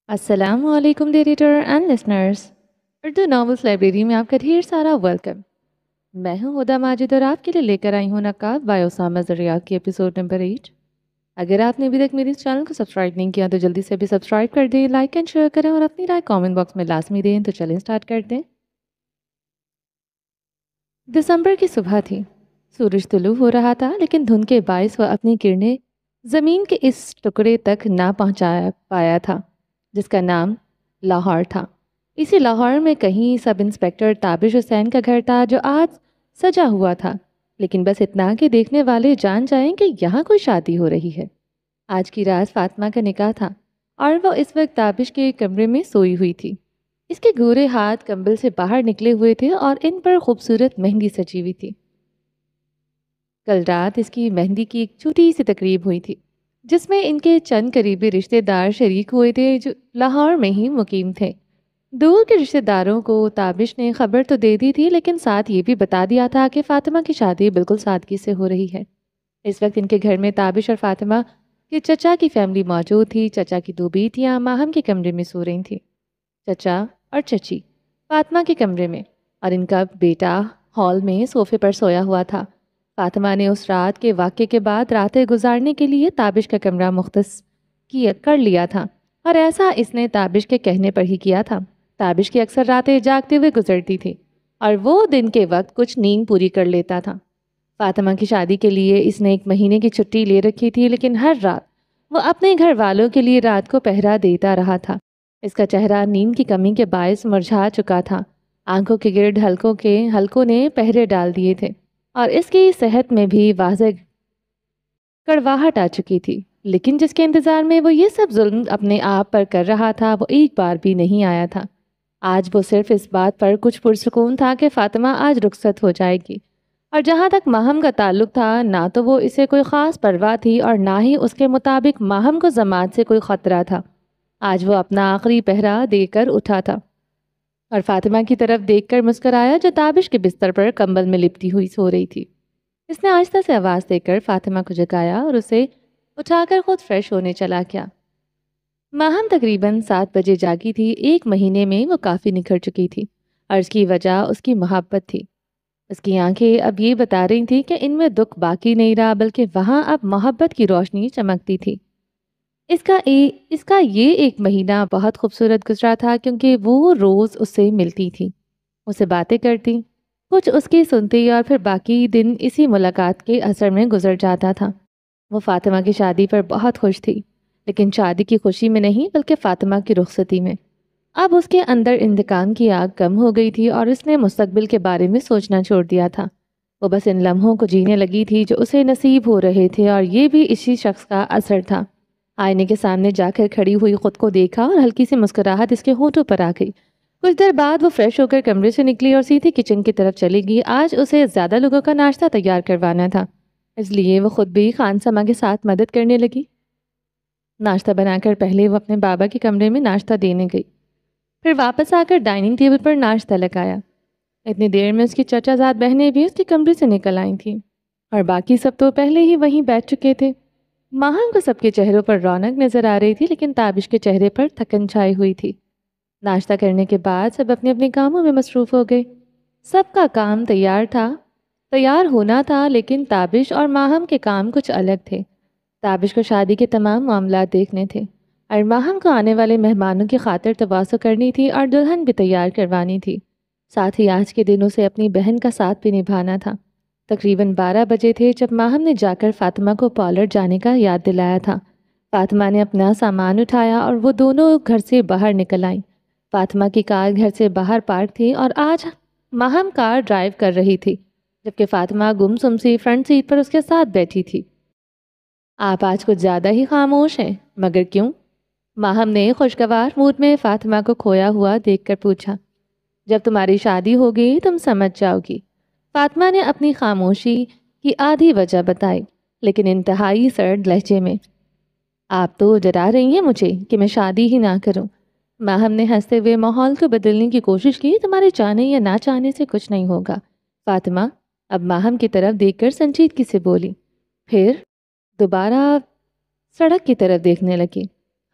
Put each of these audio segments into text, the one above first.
السلام علیکم dear readers and listeners, Urdu novels library میں آپ کا ڈھیر سارا ویلکم۔ میں ہوں ہدا ماجد اور آپ کے لیے لے کر آئی ہوں نقاب بائی اسامہ زریات کی ایپیسوڈ نمبر 8۔ اگر آپ نے ابھی تک میری اس چینل کو سبسکرائب نہیں کیا تو جلدی سے بھی سبسکرائب کر دیں، لائک اینڈ شیئر کریں اور اپنی رائے کامنٹ باکس میں لازمی دیں۔ تو چلیں سٹارٹ کر دیں۔ دسمبر کی صبح تھی، سورج طلوع ہو رہا تھا لیکن دھند کے باعث وہ اپنی کرنیں زمین کے اس ٹکڑے تک نہ پہنچا پایا تھا جس کا نام لاہور تھا۔ اسی لاہور میں کہیں سب انسپیکٹر تابش حسین کا گھر تھا جو آج سجا ہوا تھا، لیکن بس اتنا کہ دیکھنے والے جان جائیں کہ یہاں کوئی شادی ہو رہی ہے۔ آج کی رات فاطمہ کا نکاح تھا اور وہ اس وقت تابش کے کمرے میں سوئی ہوئی تھی۔ اس کے گورے ہاتھ کمبل سے باہر نکلے ہوئے تھے اور ان پر خوبصورت مہندی سجی ہوئی تھی۔ کل رات اس کی مہندی کی ایک چھوٹی سی تقریب ہوئی تھی جس میں ان کے چند قریبی رشتہ دار شریک ہوئے تھے جو لاہور میں ہی مقیم تھے۔ دور کے رشتہ داروں کو تابش نے خبر تو دے دی تھی لیکن ساتھ یہ بھی بتا دیا تھا کہ فاطمہ کی شادی بالکل سادگی سے ہو رہی ہے۔ اس وقت ان کے گھر میں تابش اور فاطمہ کے چچا کی فیملی موجود تھی۔ چچا کی دو بیٹیاں ماہم کے کمرے میں سو رہی تھیں، چچا اور چچی فاطمہ کے کمرے میں، اور ان کا بیٹا ہال میں صوفے پر سویا ہوا تھا۔ فاطمہ نے اس رات کے واقعے کے بعد راتیں گزارنے کے لیے تابش کا کمرہ مختص کر لیا تھا، اور ایسا اس نے تابش کے کہنے پر ہی کیا تھا۔ تابش کی اکثر راتیں جاگتے ہوئے گزرتی تھی اور وہ دن کے وقت کچھ نیند پوری کر لیتا تھا۔ فاطمہ کی شادی کے لیے اس نے 1 مہینے کی چھٹی لے رکھی تھی، لیکن ہر رات وہ اپنے گھر والوں کے لیے رات کو پہرا دیتا رہا تھا۔ اس کا چہرہ نیند کی کمی کے باعث مرجھا چکا تھا، آنکھوں کے گرد حلقوں نے پہرے ڈال دیے تھے اور اس کی صحت میں بھی واضح کڑواہٹ آ چکی تھی، لیکن جس کے انتظار میں وہ یہ سب ظلم اپنے آپ پر کر رہا تھا وہ ایک بار بھی نہیں آیا تھا۔ آج وہ صرف اس بات پر کچھ پرسکون تھا کہ فاطمہ آج رخصت ہو جائے گی، اور جہاں تک ماہم کا تعلق تھا نہ تو وہ اسے کوئی خاص پرواہ تھی اور نہ ہی اس کے مطابق ماہم کو جماعت سے کوئی خطرہ تھا۔ آج وہ اپنا آخری پہرا دے کر اٹھا تھا اور فاطمہ کی طرف دیکھ کر مسکرایا جو تابش کے بستر پر کمبل میں لپٹی ہوئی سو رہی تھی۔ اس نے آہستہ سے آواز دے کر فاطمہ کو جگایا اور اسے اٹھا کر خود فریش ہونے چلا گیا۔ ماہم تقریباً 7 بجے جاگی تھی۔ 1 مہینے میں وہ کافی نکھر چکی تھی اور اس کی وجہ اس کی محبت تھی۔ اس کی آنکھیں اب یہ بتا رہی تھیں کہ ان میں دکھ باقی نہیں رہا بلکہ وہاں اب محبت کی روشنی چمکتی تھی۔ اس کا یہ 1 مہینہ بہت خوبصورت گزرا تھا کیونکہ وہ روز اس سے ملتی تھی، اس سے باتیں کرتی، کچھ اس کی سنتی اور پھر باقی دن اسی ملاقات کے اثر میں گزر جاتا تھا۔ وہ فاطمہ کی شادی پر بہت خوش تھی، لیکن شادی کی خوشی میں نہیں بلکہ فاطمہ کی رخصتی میں۔ اب اس کے اندر انتقام کی آگ کم ہو گئی تھی اور اس نے مستقبل کے بارے میں سوچنا چھوڑ دیا تھا۔ وہ بس ان لمحوں کو جینے لگی تھی جو اسے نصیب ہو رہے تھے، اور یہ بھی اسی شخص کا اثر تھا۔ آئینے کے سامنے جا کر کھڑی ہوئی خود کو دیکھا اور ہلکی سی مسکراہٹ اس کے ہونٹوں پر آ گئی۔ کچھ دیر بعد وہ فریش ہو کر کمرے سے نکلی اور سیدھی کچن کی طرف چلی گئی۔ آج اسے زیادہ لوگوں کا ناشتہ تیار کروانا تھا، اس لیے وہ خود بھی خانسما کے ساتھ مدد کرنے لگی۔ ناشتہ بنا کر پہلے وہ اپنے بابا کے کمرے میں ناشتہ دینے گئی، پھر واپس آ کر ڈائننگ ٹیبل پر ناشتہ لگایا۔ اتنی دیر میں اس کی چچا زاد بہنیں بھی اس کے کمرے سے نکل آئی تھیں اور باقی سب تو پہلے ہی وہیں بیٹھ چکے تھے۔ ماہم کو سب کے چہروں پر رونق نظر آ رہی تھی لیکن تابش کے چہرے پر تھکن چھائی ہوئی تھی۔ ناشتہ کرنے کے بعد سب اپنے اپنے کاموں میں مصروف ہو گئے۔ سب کا کام تیار ہونا تھا لیکن تابش اور ماہم کے کام کچھ الگ تھے۔ تابش کو شادی کے تمام معاملات دیکھنے تھے اور ماہم کو آنے والے مہمانوں کی خاطر تواضع کرنی تھی اور دلہن بھی تیار کروانی تھی۔ ساتھ ہی آج کے دن اسے اپنی بہن کا ساتھ بھی نبھانا تھا۔ تقریباً 12 بجے تھے جب ماہم نے جا کر فاطمہ کو پارلر جانے کا یاد دلایا تھا۔ فاطمہ نے اپنا سامان اٹھایا اور وہ دونوں گھر سے باہر نکل آئیں۔ فاطمہ کی کار گھر سے باہر پارک تھی اور آج ماہم کار ڈرائیو کر رہی تھی جبکہ فاطمہ گمسم سی فرنٹ سیٹ پر اس کے ساتھ بیٹھی تھی۔ آپ آج کچھ زیادہ ہی خاموش ہیں، مگر کیوں؟ ماہم نے خوشگوار موڈ میں فاطمہ کو کھویا ہوا دیکھ کر پوچھا۔ جب تمہاری شادی ہوگی تم سمجھ جاؤ گی، فاطمہ نے اپنی خاموشی کی آدھی وجہ بتائی لیکن انتہائی سرد لہجے میں۔ آپ تو ڈرا رہی ہیں مجھے کہ میں شادی ہی نہ کروں۔ ماہم نے ہنستے ہوئے ماحول کو بدلنے کی کوشش کی۔ تمہارے چاہنے یا نہ چاہنے سے کچھ نہیں ہوگا، فاطمہ اب ماہم کی طرف دیکھ کر سنجیدگی سے بولی، پھر دوبارہ سڑک کی طرف دیکھنے لگی۔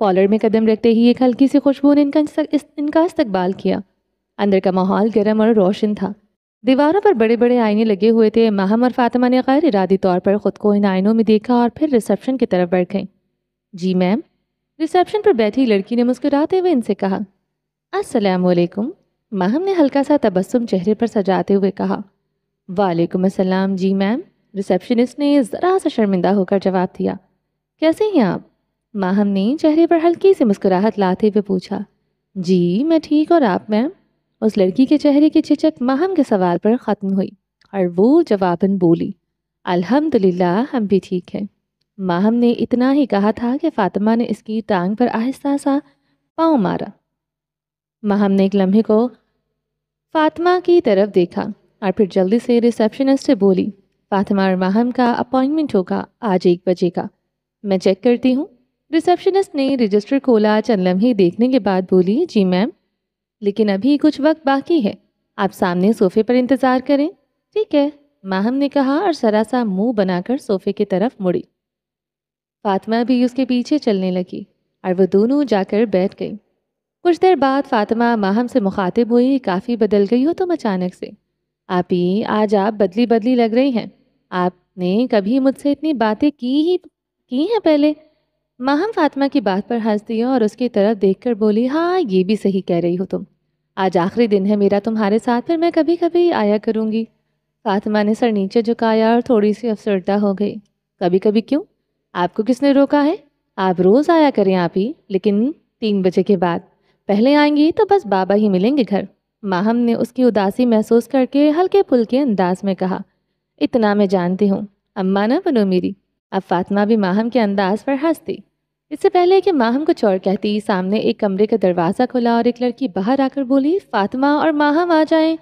پارلر میں قدم رکھتے ہی ایک ہلکی سی خوشبو نے ان کا استقبال کیا۔ اندر کا ماحول گرم اور روشن تھا۔ دیواروں پر بڑے بڑے آئینے لگے ہوئے تھے۔ ماہم اور فاطمہ نے غیر ارادی طور پر خود کو ان آئینوں میں دیکھا اور پھر ریسیپشن کی طرف بڑھ گئیں۔ جی میم، ریسیپشن پر بیٹھی لڑکی نے مسکراتے ہوئے ان سے کہا۔ السلام علیکم، ماہم نے ہلکا سا تبسم چہرے پر سجاتے ہوئے کہا۔ وعلیکم السلام جی میم، ریسیپشنسٹ نے ذرا سا شرمندہ ہو کر جواب دیا۔ کیسے ہیں آپ؟ ماہم نے چہرے پر ہلکی سی مسکراہٹ لاتے ہوئے پوچھا۔ جی میں ٹھیک، اور آپ میم؟ اس لڑکی کے چہرے کی جھجک ماہم کے سوال پر ختم ہوئی اور وہ جواباً بولی، الحمدللہ ہم بھی ٹھیک ہیں۔ ماہم نے اتنا ہی کہا تھا کہ فاطمہ نے اس کی ٹانگ پر آہستہ سا پاؤں مارا۔ ماہم نے ایک لمحے کو فاطمہ کی طرف دیکھا اور پھر جلدی سے ریسیپشنسٹ سے بولی، فاطمہ اور ماہم کا اپائنٹمنٹ ہوگا آج 1 بجے کا، میں چیک کرتی ہوں۔ ریسیپشنسٹ نے رجسٹر کھولا، چند لمحے دیکھنے کے بعد بولی، جی میم، لیکن ابھی کچھ وقت باقی ہے، آپ سامنے صوفے پر انتظار کریں۔ ٹھیک ہے، ماہم نے کہا اور ذرا سا منہ بنا کر صوفے کی طرف مڑی۔ فاطمہ بھی اس کے پیچھے چلنے لگی اور وہ دونوں جا کر بیٹھ گئی۔ کچھ دیر بعد فاطمہ ماہم سے مخاطب ہوئی، کافی بدل گئی ہو تم اچانک سے۔ آپی، آج آپ بدلی بدلی لگ رہی ہیں، آپ نے کبھی مجھ سے اتنی باتیں کی ہیں پہلے؟ ماہم فاطمہ کی بات پر ہنس دیا اور اس کی طرف دیکھ کر بولی، ہاں یہ بھی صحیح کہہ رہی ہو تم، آج آخری دن ہے میرا تمہارے ساتھ، پھر میں کبھی کبھی آیا کروں گی۔ فاطمہ نے سر نیچے جھکایا اور تھوڑی سی افسردہ ہو گئی۔ کبھی کبھی کیوں؟ آپ کو کس نے روکا ہے؟ آپ روز آیا کریں آپی، لیکن 3 بجے کے بعد، پہلے آئیں گی تو بس بابا ہی ملیں گے گھر۔ ماہم نے اس کی اداسی محسوس کر کے ہلکے پھلکے انداز میں کہا، اتنا میں جانتی ہوں، اماں نہ بنو میری۔ اب فاطمہ بھی ماہم کے انداز پر ہنس دی۔ اس سے پہلے کہ ماہم کچھ اور کہتی، سامنے ایک کمرے کا دروازہ کھلا اور ایک لڑکی باہر آ کر بولی، فاطمہ اور ماہم آ جائیں۔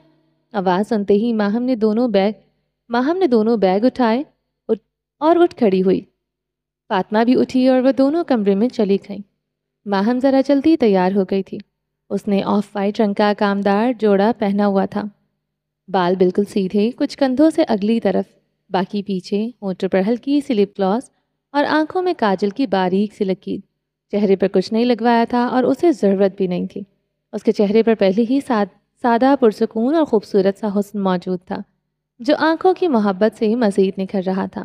آواز سنتے ہی ماہم نے دونوں بیگ اٹھائے اور اٹھ کھڑی ہوئی۔ فاطمہ بھی اٹھی اور وہ دونوں کمرے میں چلی گئیں۔ ماہم ذرا جلدی تیار ہو گئی تھی۔ اس نے آف وائٹ رنگ کا کامدار جوڑا پہنا ہوا تھا، بال بالکل سیدھے، کچھ کندھوں سے اگلی طرف، باقی پیچھے، ہونٹوں پر ہلکی سی لپ گلاس اور آنکھوں میں کاجل کی باریک سی لکیر۔ چہرے پر کچھ نہیں لگوایا تھا اور اسے ضرورت بھی نہیں تھی۔ اس کے چہرے پر پہلے ہی سادہ پرسکون اور خوبصورت سا حسن موجود تھا، جو آنکھوں کی محبت سے مزید نکھر رہا تھا،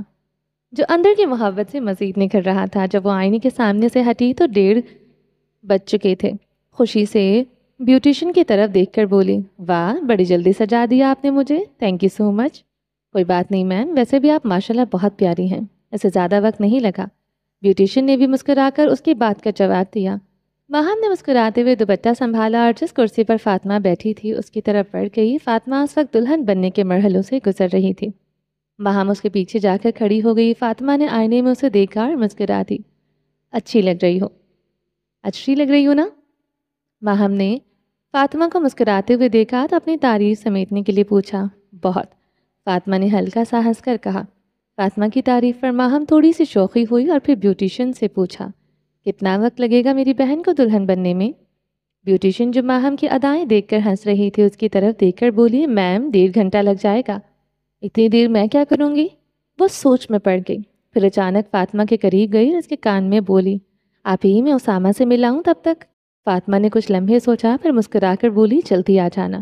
جو اندر کی محبت سے مزید نکھر رہا تھا۔ جب وہ آئینے کے سامنے سے ہٹی تو 1:30 بج چکے تھے۔ خوشی سے بیوٹیشین کی طرف دیکھ کر بولی، واہ بڑی جلدی سجا دیا آپ نے مجھے، تھینک یو سو مچ۔ کوئی بات نہیں میم، ویسے بھی آپ ماشاءاللہ بہت پیاری ہیں، اسے زیادہ وقت نہیں لگا۔ بیوٹیشین نے بھی مسکرا کر اس کی بات کا جواب دیا۔ ماہم نے مسکراتے ہوئے دوپٹہ سنبھالا اور جس کرسی پر فاطمہ بیٹھی تھی اس کی طرف بڑھ گئی۔ فاطمہ اس وقت دلہن بننے کے مرحلوں سے گزر رہی تھی۔ ماہم اس کے پیچھے جا کر کھڑی ہو گئی۔ فاطمہ نے آئینے میں اسے دیکھا اور مسکرا دی، اچھی لگ رہی ہو نا؟ ماہم نے فاطمہ کو مسکراتے ہوئے دیکھا تو اپنی تعریف سمیٹنے کے لیے پوچھا، بہت۔ فاطمہ نے ہلکا سا ہنس کر کہا۔ فاطمہ کی تعریف پر ماہم تھوڑی سی شوخی ہوئی اور پھر بیوٹیشین سے پوچھا، کتنا وقت لگے گا میری بہن کو دلہن بننے میں؟ بیوٹیشین جو ماہم کی ادائیں دیکھ کر ہنس رہی تھی اس کی طرف دیکھ کر بولی، میم 1.5 گھنٹہ لگ جائے گا۔ اتنی دیر میں کیا کروں گی؟ وہ سوچ میں پڑ گئی، پھر اچانک فاطمہ کے قریب گئی اور اس کے کان میں بولی، آپ ہی میں اسامہ سے ملاؤں تب تک؟ فاطمہ نے کچھ لمحے سوچا پھر مسکرا کر بولی، جلدی آ جانا۔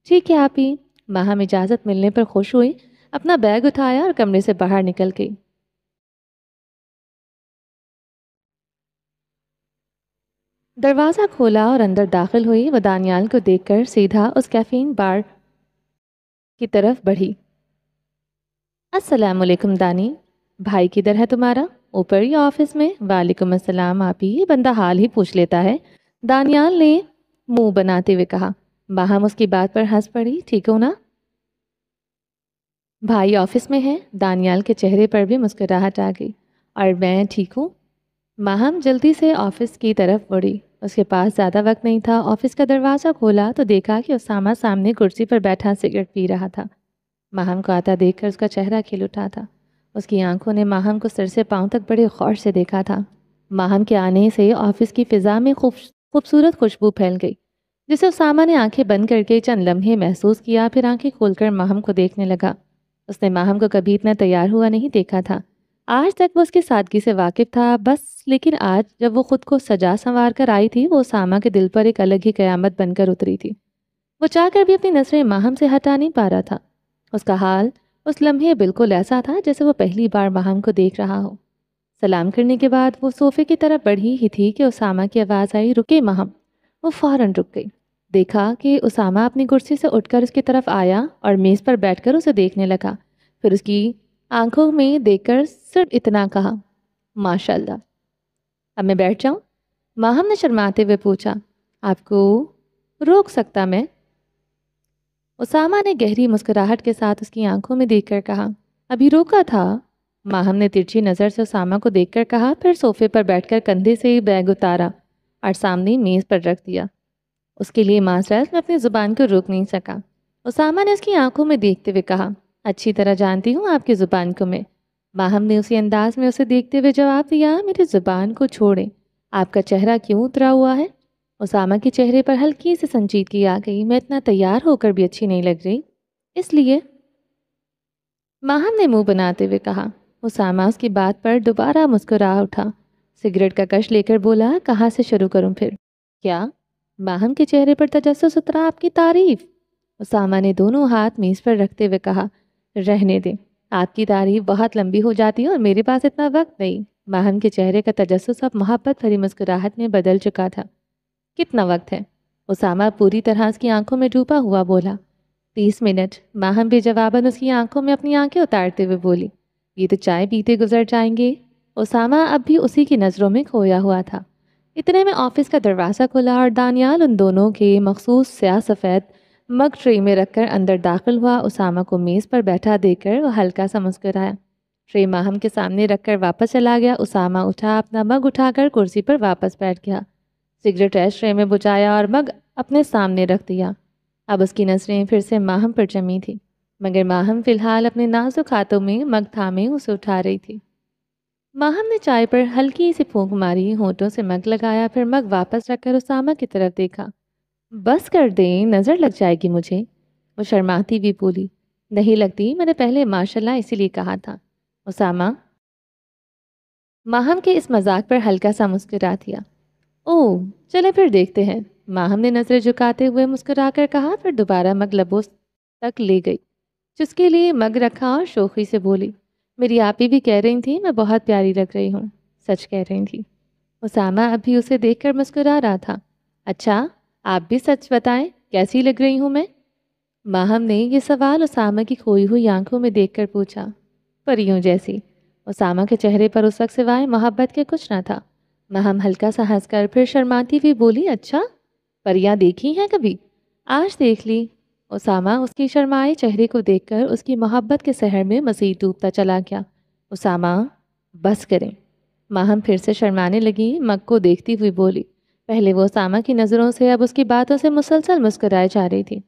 ٹھیک ہے آپ ہی۔ ماہم اجازت ملنے پر خوش ہوئی، اپنا بیگ اٹھایا اور کمرے سے باہر نکل گئی۔ دروازہ کھولا اور اندر داخل ہوئی۔ وہ دانیال کو دیکھ کر سیدھا اس کیفین بار کی طرف بڑھی۔ السلام علیکم دانی، بھائی کدھر ہے تمہارا؟ اوپر یا آفس میں؟ وعلیکم السلام آپی، یہ بندہ حال ہی پوچھ لیتا ہے، دانیال نے منہ بناتے ہوئے کہا۔ ماہم اس کی بات پر ہنس پڑی، ٹھیک ہو نا؟ بھائی آفس میں ہے؟ دانیال کے چہرے پر بھی مسکراہٹ آ گئی۔ اور میں ٹھیک ہوں۔ ماہم جلدی سے آفس کی طرف بڑھی۔ اس کے پاس زیادہ وقت نہیں تھا۔ آفس کا دروازہ کھولا تو دیکھا کہ اسامہ سامنے کرسی پر بیٹھا سگریٹ پی رہا تھا۔ ماہم کو آتا دیکھ کر اس کا چہرہ کھل اٹھا تھا۔ اس کی آنکھوں نے ماہم کو سر سے پاؤں تک بڑے غور سے دیکھا تھا۔ ماہم کے آنے سے آفس کی فضا میں خوبصورت خوشبو پھیل گئی، جسے اسامہ نے آنکھیں بند کر کے چند لمحے محسوس کیا، پھر آنکھیں کھول کر ماہم کو دیکھنے لگا۔ اس نے ماہم کو کبھی اتنا تیار ہوا نہیں دیکھا تھا۔ آج تک وہ اس کی سادگی سے واقف تھا بس، لیکن آج جب وہ خود کو سجا سنوار کر آئی تھی، وہ اسامہ کے دل پر ایک الگ ہی قیامت بن کر اتری تھی۔ وہ چاہ کر بھی اپنی نظریں ماہم سے ہٹا نہیں پا رہا تھا۔ اس کا حال اس لمحے بالکل ایسا تھا جیسے وہ پہلی بار ماہم کو دیکھ رہا ہو۔ سلام کرنے کے بعد وہ صوفے کی طرف بڑھی ہی تھی کہ اسامہ کی آواز آئی، رکے ماہم۔ وہ فوراً رک گئی۔ دیکھا کہ اسامہ اپنی کرسی سے اٹھ کر اس کی طرف آیا اور میز پر بیٹھ کر اسے دیکھنے لگا۔ پھر اس کی آنکھوں میں دیکھ کر صرف اتنا کہا، ماشاءاللہ۔ اب میں بیٹھ جاؤں؟ ماہم نے شرماتے ہوئے پوچھا۔ آپ کو روک سکتا میں؟ اسامہ نے گہری مسکراہٹ کے ساتھ اس کی آنکھوں میں دیکھ کر کہا، ابھی روکا تھا؟ ماہم نے ترچھی نظر سے اسامہ کو دیکھ کر کہا، پھر صوفے پر بیٹھ کر کندھے سے بیگ اتارا اور سامنے میز پر رکھ دیا۔ اس کے لیے معذرت، میں اپنی زبان کو روک نہیں سکا۔ اسامہ نے اس کی آنکھوں میں دیکھتے ہوئے کہا، اچھی طرح جانتی ہوں آپ کی زبان کو میں۔ ماہم نے اسی انداز میں اسے دیکھتے ہوئے جواب دیا، میری زبان کو چھوڑیں، آپ کا چہرہ کیوں اترا ہوا ہے؟ اسامہ کے چہرے پر ہلکی سی سنجیدگی آ گئی۔ میں اتنا تیار ہو کر بھی اچھی نہیں لگ رہی، اس لیے۔ ماہم نے منہ بناتے ہوئے کہا۔ اسامہ اس کی بات پر دوبارہ مسکرا اٹھا، سگریٹ کا کش لے کر بولا، کہاں سے شروع کروں پھر؟ کیا؟ ماہم کے چہرے پر تجسس اترا، آپ کی تعریف؟ اسامہ نے دونوں ہاتھ میز پر رکھتے ہوئے کہا، رہنے دیں، آپ کی تعریف بہت لمبی ہو جاتی ہے اور میرے پاس اتنا وقت نہیں۔ ماہم کے چہرے کا تجسس اب محبت بھری مسکراہٹ میں بدل چکا تھا۔ کتنا وقت ہے؟ اسامہ پوری طرح اس کی آنکھوں میں ڈوبا ہوا بولا۔ 30 منٹ۔ ماہم بھی جواباً اس کی آنکھوں میں اپنی آنکھیں اتارتے ہوئے بولی، یہ تو چائے پیتے گزر جائیں گے۔ اسامہ اب بھی اسی کی نظروں میں کھویا ہوا تھا۔ اتنے میں آفس کا دروازہ کھلا اور دانیال ان دونوں کے مخصوص سیاہ سفید مگ ٹرے میں رکھ کر اندر داخل ہوا۔ اسامہ کو میز پر بیٹھا دیکھ کر وہ ہلکا سا مسکرایا۔ ٹرے ماہم کے سامنے رکھ کر واپس چلا گیا۔ اسامہ اٹھا، اپنا مگ اٹھا کر کرسی پر واپس بیٹھ گیا، سگریٹ ایش ٹرے میں بجھایا اور مگ اپنے سامنے رکھ دیا۔ اب اس کی نظریں پھر سے ماہم پر جمی تھی، مگر ماہم فی الحال اپنے نازک ہاتھوں میں مگ تھامے اسے اٹھا رہی تھی۔ ماہم نے چائے پر ہلکی سی پھونک ماری، ہونٹوں سے مگ لگایا، پھر مگ واپس رکھ کر اسامہ کی طرف دیکھا۔ بس کر دیں، نظر لگ جائے گی مجھے۔ وہ شرماتی ہوئی بولی، نہیں لگتی، میں نے پہلے ماشاءاللہ اسی لیے کہا تھا۔ اسامہ ماہم کے اس مذاق پر ہلکا سا مسکرا دیا۔ اوہ، چلے پھر دیکھتے ہیں، ماہم نے نظر جھکاتے ہوئے مسکرا کر کہا، پھر دوبارہ مگ لبوں تک لے گئی، جس کے لیے مگ رکھا اور شوخی سے بولی، میری آپی بھی کہہ رہی تھی میں بہت پیاری لگ رہی ہوں۔ سچ کہہ رہی تھی۔ اسامہ اب بھی اسے دیکھ کر مسکرا رہا تھا۔ اچھا، آپ بھی سچ بتائیں، کیسی لگ رہی ہوں میں؟ ماہم نے یہ سوال اسامہ کی کھوئی ہوئی آنکھوں میں دیکھ کر پوچھا۔ پریوں جیسی۔ اسامہ کے چہرے پر اس وقت سوائے محبت کے کچھ نہ تھا۔ ماہم ہلکا سا ہنس کر پھر شرماتی ہوئی بولی، اچھا، پریاں دیکھی ہیں کبھی؟ آج دیکھ لی۔ اسامہ اس کی شرمائے چہرے کو دیکھ کر اس کی محبت کے سحر میں مزید ڈوبتا چلا گیا۔ اسامہ بس کریں۔ ماہم پھر سے شرمانے لگی، مگ کو دیکھتی ہوئی بولی۔ پہلے وہ اسامہ کی نظروں سے، اب اس کی باتوں سے مسلسل مسکرائے جا رہی تھی۔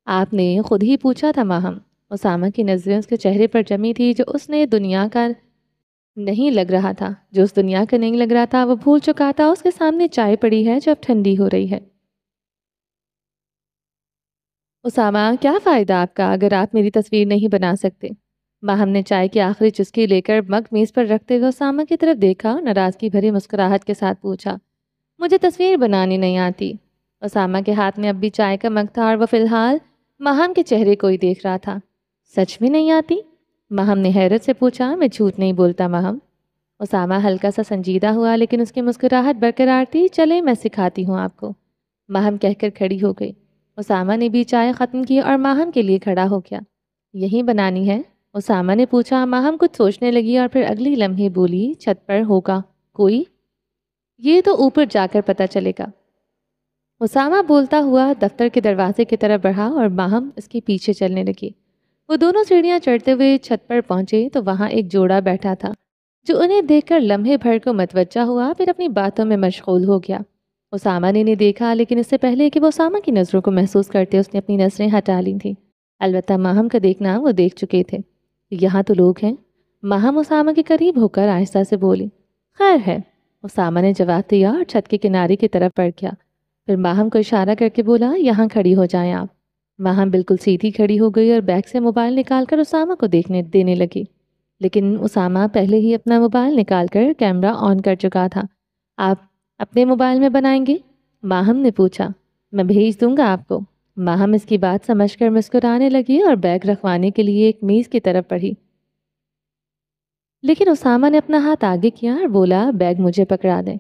آپ نے خود ہی پوچھا تھا ماہم۔ اسامہ کی نظریں اس کے چہرے پر جمی تھی، جو اس نے دنیا کا نہیں لگ رہا تھا، جو اس دنیا کا نہیں لگ رہا تھا وہ بھول چکا تھا۔ اس کے سامنے چائے پڑی ہے جو اب ٹھنڈی ہو رہی ہے۔ اسامہ، کیا فائدہ آپ کا اگر آپ میری تصویر نہیں بنا سکتے؟ ماہم نے چائے کی آخری چسکی لے کر مگ میز پر رکھتے ہوئے اسامہ کی طرف دیکھا اور ناراضگی بھری مسکراہٹ کے ساتھ پوچھا، مجھے تصویر بنانی نہیں آتی۔ اسامہ کے ہاتھ میں اب بھی چائے کا مگ تھا اور وہ فی الحال ماہم کے چہرے کو ہی دیکھ رہا تھا۔ سچ میں نہیں آتی؟ ماہم نے حیرت سے پوچھا۔ میں جھوٹ نہیں بولتا ماہم۔ اسامہ ہلکا سا سنجیدہ ہوا، لیکن اس کی مسکراہٹ برقرار تھی۔ چلے میں سکھاتی ہوں آپ کو، ماہم کہہ کر کھڑی ہو گئی۔ اسامہ نے بھی چائے ختم کی اور ماہم کے لیے کھڑا ہو گیا۔ یہیں بنانی ہے؟ اسامہ نے پوچھا۔ ماہم کچھ سوچنے لگی اور پھر اگلی لمحے بولی، چھت پر ہوگا کوئی؟ یہ تو اوپر جا کر پتہ چلے گا۔ اسامہ بولتا ہوا دفتر کے دروازے کی طرف بڑھا اور ماہم اس کے پیچھے چلنے لگی۔ وہ دونوں سیڑھیاں چڑھتے ہوئے چھت پر پہنچے تو وہاں ایک جوڑا بیٹھا تھا، جو انہیں دیکھ کر لمحے بھر کو متوجہ ہوا، پھر اپنی باتوں میں مشغول ہو گیا۔ اسامہ نے انہیں دیکھا، لیکن اس سے پہلے کہ وہ اسامہ کی نظروں کو محسوس کرتے اس نے اپنی نظریں ہٹا لی تھیں۔ البتہ ماہم کا دیکھنا وہ دیکھ چکے تھے۔ یہاں تو لوگ ہیں۔ ماہم اسامہ کے قریب ہو کر آہستہ سے بولی۔ خیر ہے، اسامہ نے جواب دیا اور چھت کے کنارے کی طرف بڑھ گیا۔ پھر ماہم کو اشارہ کر کے بولا، یہاں کھڑی ہو جائیں آپ۔ ماہم بالکل سیدھی کھڑی ہو گئی اور بیگ سے موبائل نکال کر اسامہ کو دینے لگی۔ لیکن اسامہ پہلے ہی اپنا موبائل نکال کر کیمرہ آن کر چکا تھا۔ آپ اپنے موبائل میں بنائیں گے؟ ماہم نے پوچھا۔ میں بھیج دوں گا آپ کو۔ ماہم اس کی بات سمجھ کر مسکرانے لگی اور بیگ رکھوانے کے لیے ایک میز کی طرف بڑھی، لیکن اسامہ نے اپنا ہاتھ آگے کیا اور بولا، بیگ مجھے پکڑا دیں۔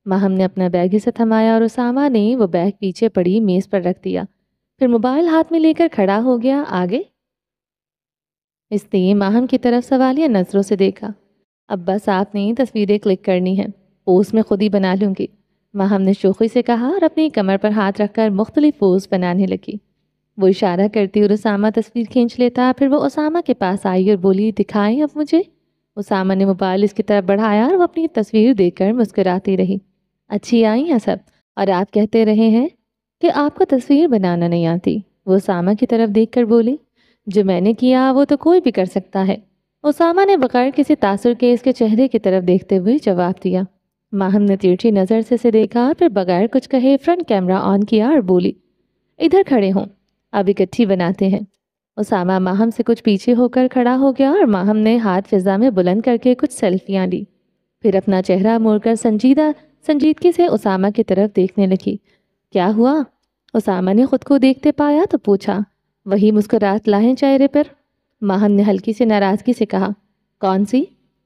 ماہم نے اپنا بیگ اسے تھمایا اور اسامہ نے وہ بیگ پیچھے پڑی میز پر رکھ دیا، پھر موبائل ہاتھ میں لے کر کھڑا ہو گیا۔ آگے؟ اس نے ماہم کی طرف سوالیہ نظروں سے دیکھا۔ اب بس آپ نے تصویریں کلک کرنی ہیں، پوز میں خود ہی بنا لوں گی، ماہم نے شوخی سے کہا اور اپنی کمر پر ہاتھ رکھ کر مختلف پوز بنانے لگی۔ وہ اشارہ کرتی اور اسامہ تصویر کھینچ لیتا، پھر وہ اسامہ کے پاس آئی اور بولی، دکھائیں اب مجھے۔ اسامہ نے موبائل اس کی طرف بڑھایا اور وہ اپنی تصویر دیکھ کر مسکراتی رہی۔ اچھی آئی ہیں سب، اور آپ کہتے رہے ہیں کہ آپ کو تصویر بنانا نہیں آتی، وہ اسامہ کی طرف دیکھ کر بولی۔ جو میں نے کیا وہ تو کوئی بھی کر سکتا ہے، اسامہ نے بغیر کسی تاثر کے اس کے چہرے کی طرف دیکھتے ہوئے جواب دیا۔ ماہم نے تیرچھی نظر سے اسے دیکھا، پھر بغیر کچھ کہے فرنٹ کیمرہ آن کیا اور بولی، ادھر کھڑے ہوں، اب اکٹھی بناتے ہیں۔ اسامہ ماہم سے کچھ پیچھے ہو کر کھڑا ہو گیا اور ماہم نے ہاتھ فضا میں بلند کر کے کچھ سیلفیاں لی، پھر اپنا چہرہ موڑ کر سنجیدگی سے اسامہ کی طرف دیکھنے لگی۔ کیا ہوا؟ اسامہ نے خود کو دیکھتے پایا تو پوچھا۔ وہی مسکراہٹ لاہیں چہرے پر؟ ماہم نے ہلکی سی ناراضگی سے کہا۔ کون سی؟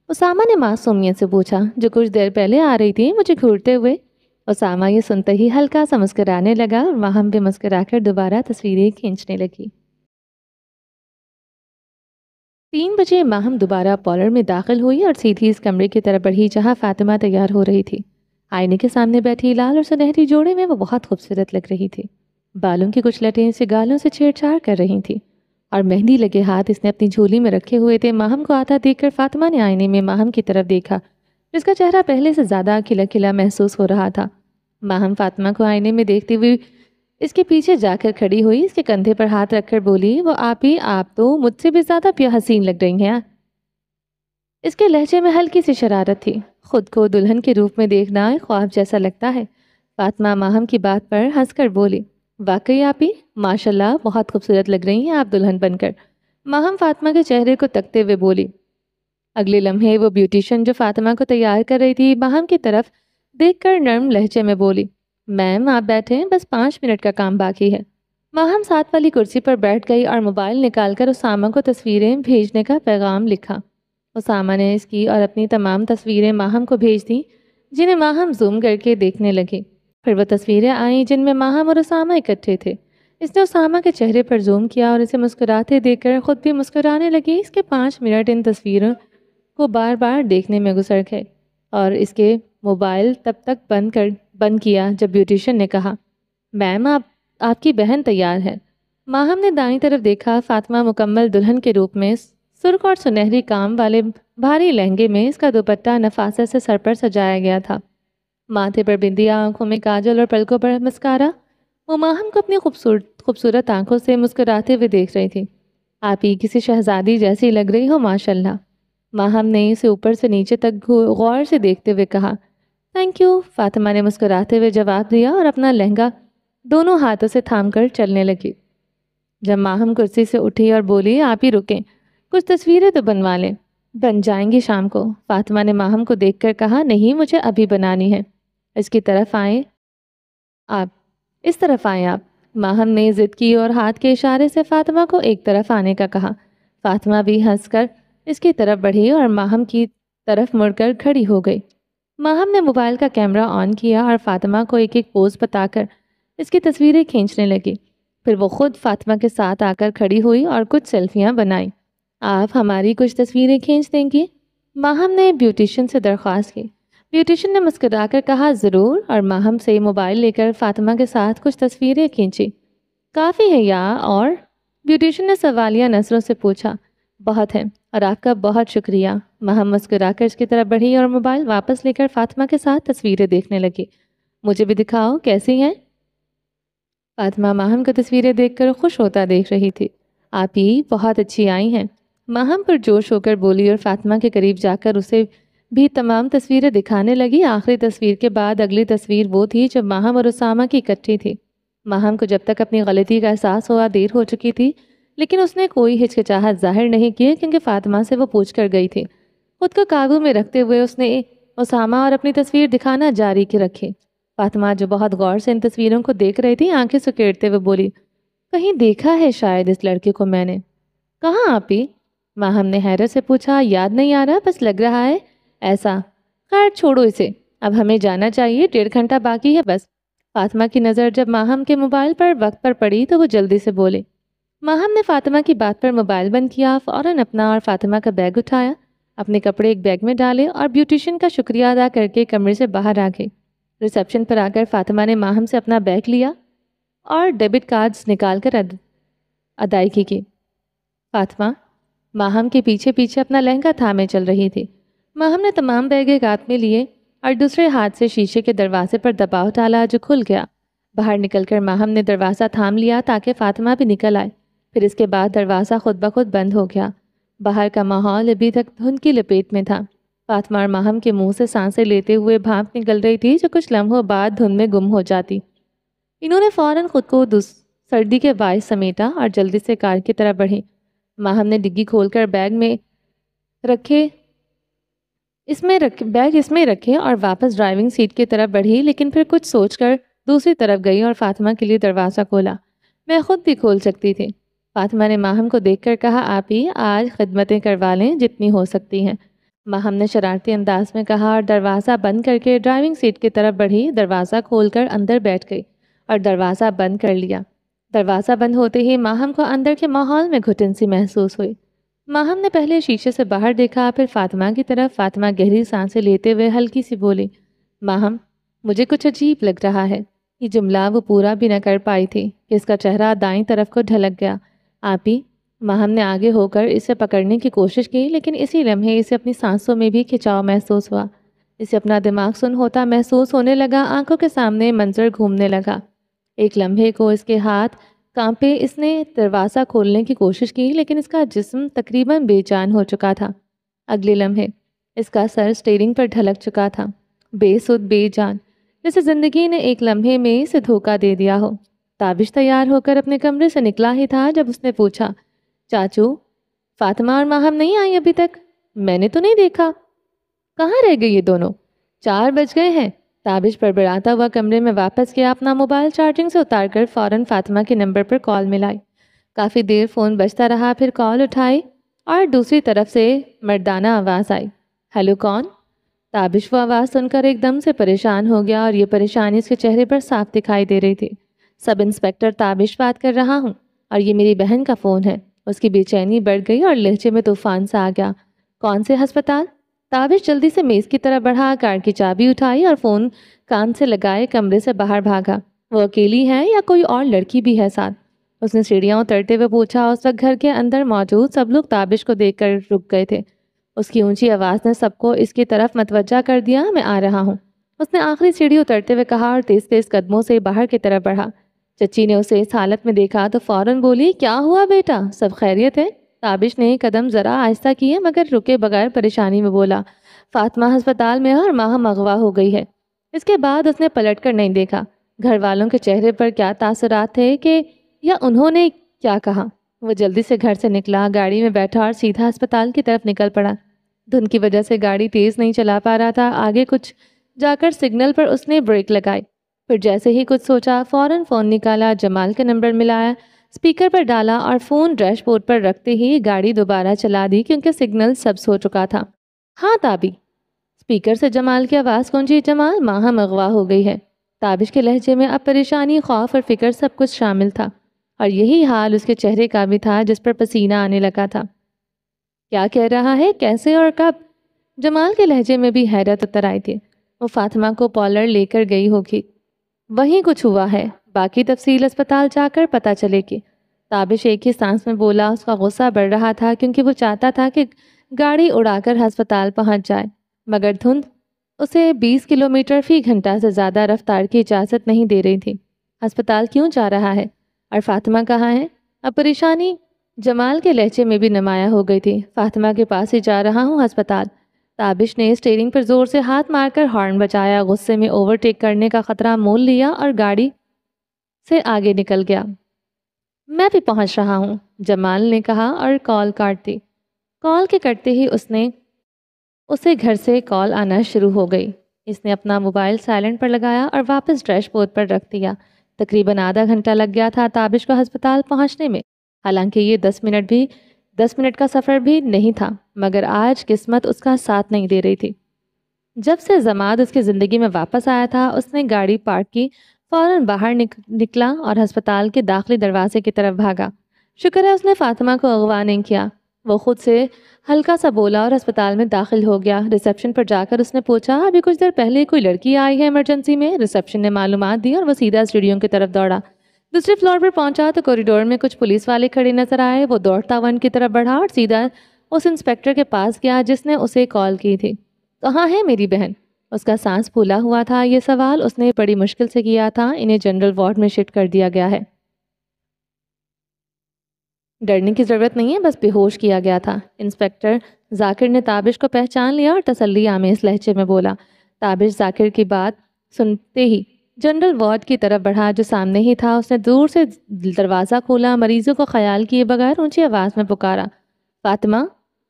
اسامہ نے معصومیت سے پوچھا، جو کچھ دیر پہلے آ رہی تھی مجھے گھورتے ہوئے۔ اسامہ یہ سنتے ہی ہلکا سا مسکرانے لگا اور ماہم بھی مسکرا کر دوبارہ تصویریں کھینچنے لگی۔ 3 بجے ماہم دوبارہ پارلر میں داخل ہوئی اور سیدھی اس کمرے کی طرف بڑھی جہاں فاطمہ تیار ہو رہی تھی۔ آئینے کے سامنے بیٹھی لال اور سنہری جوڑے میں وہ بہت خوبصورت لگ رہی تھی۔ بالوں کی کچھ لٹیں اسے گالوں سے چھیڑ چھاڑ کر رہی تھی اور مہندی لگے ہاتھ اس نے اپنی جھولی میں رکھے ہوئے تھے۔ ماہم کو آتا دیکھ کر فاطمہ نے آئینے میں ماہم کی طرف دیکھا، جس کا چہرہ پہلے سے زیادہ کھلا کھلا محسوس ہو رہا تھا۔ ماہم فاطمہ کو آئینے میں دیکھتی ہوئی اس کے پیچھے جا کر کھڑی ہوئی، اس کے کندھے پر ہاتھ رکھ کر بولی، وہ آپ تو مجھ سے بھی زیادہ حسین لگ رہی ہیں۔ اس کے لہجے میں ہلکی سی شرارت تھی۔ خود کو دلہن کے روپ میں دیکھنا ایک خواب جیسا لگتا ہے۔ فاطمہ ماہم کی بات پر ہنس کر بولی، واقعی آپی، ماشاءاللہ بہت خوبصورت لگ رہی ہیں آپ دلہن بن کر۔ ماہم فاطمہ کے چہرے کو تکتے ہوئے بولی۔ اگلے لمحے وہ بیوٹیشن جو فاطمہ کو تیار کر رہی تھی ماہم کی طرف دیکھ کر نرم لہجے میں بولی، میم آپ بیٹھیں، بس 5 منٹ کا کام باقی ہے۔ ماہم ساتھ والی کرسی پر بیٹھ گئی اور موبائل نکال کر اسامہ کو تصویریں بھیجنے کا پیغام لکھا۔ اسامہ نے اس کی اور اپنی تمام تصویریں ماہم کو بھیج دیں، جنہیں ماہم زوم کر کے دیکھنے لگی۔ پھر وہ تصویریں آئیں جن میں ماہم اور اسامہ اکٹھے تھے۔ اس نے اسامہ کے چہرے پر زوم کیا اور اسے مسکراتے دیکھ کر خود بھی مسکرانے لگی۔ اس کے 5 منٹ ان تصویروں کو بار بار دیکھنے میں گزر گئے اور اس کے موبائل تب تک بند کیا جب بیوٹیشن نے کہا، میم آپ کی بہن تیار ہے۔ ماہم نے دائیں طرف دیکھا، فاطمہ مکمل دلہن کے روپ میں سرخ اور سنہری کام والے بھاری لہنگے میں، اس کا دوپٹہ نفاست سے سر پر سجایا گیا تھا، ماتھے پر بندیا، آنکھوں میں کاجل اور پلکوں پر مسکارا۔ وہ ماہم کو اپنی خوبصورت آنکھوں سے مسکراتے ہوئے دیکھ رہی تھی۔ آپ ہی کسی شہزادی جیسی لگ رہی ہو ماشاءاللہ۔ ماہم نے اسے اوپر سے نیچے تک غور سے دیکھتے ہوئے کہا، تھینک یو، فاطمہ نے مسکراتے ہوئے جواب دیا اور اپنا لہنگا دونوں ہاتھوں سے تھام کر چلنے لگی۔ جب ماہم کرسی سے اٹھی اور بولی، آپ ہی رکیں، کچھ تصویریں تو بنوا لیں، بن جائیں گی شام کو، فاطمہ نے ماہم کو دیکھ کر کہا، نہیں مجھے ابھی بنانی ہے۔ اس طرف آئیں آپ۔ ماہم نے ضد کی اور ہاتھ کے اشارے سے فاطمہ کو ایک طرف آنے کا کہا۔ فاطمہ بھی ہنس کر اس کی طرف بڑھی اور ماہم کی طرف مڑ کر کھڑی ہو گئی۔ ماہم نے موبائل کا کیمرہ آن کیا اور فاطمہ کو ایک ایک پوز بتا کر اس کی تصویریں کھینچنے لگی۔ پھر وہ خود فاطمہ کے ساتھ آ کر کھڑی ہوئی اور کچھ سیلفیاں بنائیں۔ آپ ہماری کچھ تصویریں کھینچ دیں گی؟ ماہم نے بیوٹیشن سے درخواست کی۔ بیوٹیشن نے مسکرا کر کہا، ضرور، اور ماہم سے موبائل لے کر فاطمہ کے ساتھ کچھ تصویریں کھینچی۔ کافی ہے یا اور؟ بیوٹیشن نے سوالیہ نظروں سے پوچھا۔ بہت ہے، اور آپ کا بہت شکریہ۔ ماہم مسکرا کر اس کی طرف بڑھی اور موبائل واپس لے کر فاطمہ کے ساتھ تصویریں دیکھنے لگی۔ مجھے بھی دکھاؤ کیسی ہیں؟ فاطمہ ماہم کو تصویریں دیکھ کر خوش ہوتا دیکھ رہی تھی۔ آپ ہی بہت اچھی آئی ہیں، ماہم پر جوش ہو کر بولی اور فاطمہ کے قریب جا کر اسے بھی تمام تصویریں دکھانے لگی۔ آخری تصویر کے بعد اگلی تصویر وہ تھی جب ماہم اور اسامہ کی اکٹھی تھی۔ ماہم کو جب تک اپنی غلطی کا احساس ہوا دیر ہو چکی تھی، لیکن اس نے کوئی ہچکچاہٹ ظاہر نہیں کی کیونکہ فاطمہ سے وہ پوچھ کر گئی تھی۔ خود کو قابو میں رکھتے ہوئے اس نے اسامہ اور اپنی تصویر دکھانا جاری کے رکھی۔ فاطمہ جو بہت غور سے ان تصویروں کو دیکھ رہی تھی آنکھیں سکیڑتے ہوئے بولی، کہیں دیکھا ہے شاید اس لڑکے کو میں نے۔ کہاں آپی؟ ماہم نے حیرت سے پوچھا۔ یاد نہیں آ رہا، بس لگ رہا ہے ایسا۔ خیر چھوڑو اسے، اب ہمیں جانا چاہیے، 1.5 گھنٹہ باقی ہے بس۔ فاطمہ کی نظر جب ماہم کے موبائل پر وقت پر پڑی تو وہ جلدی سے بولے۔ ماہم نے فاطمہ کی بات پر موبائل بند کیا، فوراً اپنا اور فاطمہ کا بیگ اٹھایا، اپنے کپڑے ایک بیگ میں ڈالے اور بیوٹیشین کا شکریہ ادا کر کے کمرے سے باہر آ گئے۔ ریسیپشن پر آ کر فاطمہ نے ماہم سے اپنا بیگ لیا اور ڈیبٹ کارڈز نکال کر ادائیگی کی۔ فاطمہ ماہم کے پیچھے پیچھے اپنا لہنگا تھامے چل رہی تھی۔ ماہم نے تمام بیگ ایک ہاتھ میں لیے اور دوسرے ہاتھ سے شیشے کے دروازے پر دباؤ ڈالا جو کھل گیا۔ باہر نکل کر ماہم نے دروازہ تھام لیا تاکہ فاطمہ بھی نکل آئے، پھر اس کے بعد دروازہ خود بخود بند ہو گیا۔ باہر کا ماحول ابھی تک دھند کی لپیٹ میں تھا۔ فاطمہ اور ماہم کے منہ سے سانسیں لیتے ہوئے بھاپ نکل رہی تھی جو کچھ لمحوں بعد دھند میں گم ہو جاتی۔ انہوں نے فوراً خود کو سردی کے باعث سمیٹا اور جلدی سے کار کی طرف بڑھی۔ ماہم نے ڈگی کھول کر بیگ اس میں رکھے اور واپس ڈرائیونگ سیٹ کی طرف بڑھی، لیکن پھر کچھ سوچ کر دوسری طرف گئی اور فاطمہ کے لیے دروازہ کھولا۔ میں خود بھی کھول سکتی تھی۔ فاطمہ نے ماہم کو دیکھ کر کہا، آپ ہی آج خدمتیں کروا لیں جتنی ہو سکتی ہیں۔ ماہم نے شرارتی انداز میں کہا اور دروازہ بند کر کے ڈرائیونگ سیٹ کی طرف بڑھی، دروازہ کھول کر اندر بیٹھ گئی اور دروازہ بند کر لیا۔ دروازہ بند ہوتے ہی ماہم کو اندر کے ماحول میں گھٹن سی محسوس ہوئی۔ ماہم نے پہلے شیشے سے باہر دیکھا، پھر فاطمہ کی طرف۔ فاطمہ گہری سانسیں لیتے ہوئے ہلکی سی بولی، ماہم مجھے کچھ عجیب لگ رہا ہے۔ یہ جملہ وہ پورا بھی نہ کر پائی تھی کہ اس کا چہرہ دائیں طرف کو ڈھلک گیا۔ آپی، ماہم نے آگے ہو کر اسے پکڑنے کی کوشش کی، لیکن اسی لمحے اسے اپنی سانسوں میں بھی کھچاؤ محسوس ہوا۔ اسے اپنا دماغ سن ہوتا محسوس ہونے لگا، آنکھوں کے سامنے منظر گھومنے لگا۔ ایک لمحے کو اس کے ہاتھ کانپے، اس نے دروازہ کھولنے کی کوشش کی لیکن اس کا جسم تقریباً بے جان ہو چکا تھا۔ اگلے لمحے اس کا سر اسٹیئرنگ پر ڈھلک چکا تھا، بے سود بے جان، جیسے زندگی نے ایک لمحے میں اسے دھوکہ دے دیا ہو۔ تابش تیار ہو کر اپنے کمرے سے نکلا ہی تھا جب اس نے پوچھا، چاچو فاطمہ اور ماہم نہیں آئی ابھی تک؟ میں نے تو نہیں دیکھا، کہاں رہ گئی یہ دونوں؟ 4 بج گئے ہیں۔ تابش بڑبڑاتا ہوا کمرے میں واپس گیا، اپنا موبائل چارجنگ سے اتار کر فوراً فاطمہ کے نمبر پر کال ملائی۔ کافی دیر فون بجتا رہا، پھر کال اٹھائی اور دوسری طرف سے مردانہ آواز آئی، ہیلو کون؟ تابش وہ آواز سن کر ایک دم سے پریشان ہو گیا اور یہ پریشانی اس کے چہرے پر صاف دکھائی دے رہی تھی۔ سب انسپکٹر تابش بات کر رہا ہوں اور یہ میری بہن کا فون ہے۔ اس کی بے چینی بڑھ گئی اور لہجے میں طوفان سا آ گیا۔ کون سے ہسپتال؟ تابش جلدی سے میز کی طرف بڑھا، کار کی چابی اٹھائی اور فون کان سے لگائے کمرے سے باہر بھاگا۔ وہ اکیلی ہے یا کوئی اور لڑکی بھی ہے ساتھ؟ اس نے سیڑھیاں اترتے ہوئے پوچھا۔ اس وقت گھر کے اندر موجود سب لوگ تابش کو دیکھ کر رک گئے تھے۔ اس کی اونچی آواز نے سب کو اس کی طرف متوجہ کر دیا۔ میں آ رہا ہوں، اس نے آخری سیڑھی اترتے ہوئے کہا اور تیز تیز قدموں سے باہر کی طرف بڑھا۔ چچی نے اسے اس حالت میں دیکھا تو فوراً بولی، کیا ہوا بیٹا، سب خیریت ہے؟ تابش نے قدم ذرا آہستہ کیے مگر رکے بغیر پریشانی میں بولا، فاطمہ ہسپتال میں ہے اور ماہم اغوا ہو گئی ہے۔ اس کے بعد اس نے پلٹ کر نہیں دیکھا۔ گھر والوں کے چہرے پر کیا تاثرات تھے کہ یا انہوں نے کیا کہا؟ وہ جلدی سے گھر سے نکلا، گاڑی میں بیٹھا اور سیدھا ہسپتال کی طرف نکل پڑا۔ دھند کی وجہ سے گاڑی تیز نہیں چلا پا رہا تھا۔ آگے کچھ جا کر سگنل پر اس نے بریک لگائی، پھر جیسے ہی کچھ سوچا فوراً فون نکالا، جمال کا نمبر ملایا، اسپیکر پر ڈالا اور فون ڈیش بورڈ پر رکھتے ہی گاڑی دوبارہ چلا دی کیونکہ سگنل سبز ہو چکا تھا۔ ہاں تابی، اسپیکر سے جمال کی آواز گونجی، جمال ماہم اغوا ہو گئی ہے۔ تابش کے لہجے میں اب پریشانی، خوف اور فکر سب کچھ شامل تھا اور یہی حال اس کے چہرے کا بھی تھا جس پر پسینہ آنے لگا تھا۔ کیا کہہ رہا ہے، کیسے اور کب؟ جمال کے لہجے میں بھی حیرت اتر آئی تھی۔ وہ فاطمہ کو پارلر لے کر گئی ہوگی، وہیں کچھ ہوا ہے، باقی تفصیل اسپتال جا کر پتہ چلے گی۔ تابش ایک ہی سانس میں بولا۔ اس کا غصہ بڑھ رہا تھا کیونکہ وہ چاہتا تھا کہ گاڑی اڑا کر ہسپتال پہنچ جائے، مگر دھند اسے 20 کلومیٹر فی گھنٹہ سے زیادہ رفتار کی اجازت نہیں دے رہی تھی۔ ہسپتال کیوں جا رہا ہے اور فاطمہ کہاں ہے؟ اب پریشانی جمال کے لہجے میں بھی نمایاں ہو گئی تھی۔ فاطمہ کے پاس ہی جا رہا ہوں، ہسپتال۔ تابش نے اسٹیئرنگ پر زور سے ہاتھ مار کر ہارن بجایا، غصے میں اوورٹیک کرنے کا خطرہ مول لیا اور گاڑی سے آگے نکل گیا۔ میں بھی پہنچ رہا ہوں، جمال نے کہا اور کال کاٹ دی۔ کال کے کٹتے ہی اسے گھر سے کال آنا شروع ہو گئی۔ اس نے اپنا موبائل سائلنٹ پر لگایا اور واپس ڈیش بورڈ پر رکھ دیا۔ تقریباً آدھا گھنٹہ لگ گیا تھا تابش کو ہسپتال پہنچنے میں، حالانکہ یہ 10 منٹ کا سفر بھی نہیں تھا، مگر آج قسمت اس کا ساتھ نہیں دے رہی تھی۔ جب سے زماد اس کی زندگی میں واپس آیا تھا، اس نے گاڑی پارک کی، فوراً باہر نکلا اور ہسپتال کے داخلی دروازے کی طرف بھاگا۔ شکر ہے اس نے فاطمہ کو اغوا نہیں کیا۔ وہ خود سے ہلکا سا بولا اور ہسپتال میں داخل ہو گیا۔ ریسیپشن پر جا کر اس نے پوچھا، ابھی کچھ دیر پہلے کوئی لڑکی آئی ہے ایمرجنسی میں؟ ریسیپشن نے معلومات دی اور وہ سیدھا اسٹوڈیو کی طرف دوڑا۔ دوسرے فلور پر پہنچا تو کوریڈور میں کچھ پولیس والے کھڑے نظر آئے۔ وہ دوڑتا ہوا ان کی طرف بڑھا اور سیدھا اس انسپیکٹر کے پاس گیا جس نے اسے کال کی تھی۔ کہاں ہے میری بہن؟ اس کا سانس پھولا ہوا تھا۔ یہ سوال اس نے بڑی مشکل سے کیا تھا۔ انہیں جنرل وارڈ میں شفٹ کر دیا گیا ہے۔ ڈرنے کی ضرورت نہیں ہے، بس بے ہوش کیا گیا تھا۔ انسپیکٹر ذاکر نے تابش کو پہچان لیا اور تسلی آمیز لہجے میں بولا۔ تابش ذاکر کی بات سنتے ہی جنرل وارڈ کی طرف بڑھا جو سامنے ہی تھا۔ اس نے دور سے دروازہ کھولا، مریضوں کو خیال کیے بغیر اونچی آواز میں پکارا، فاطمہ!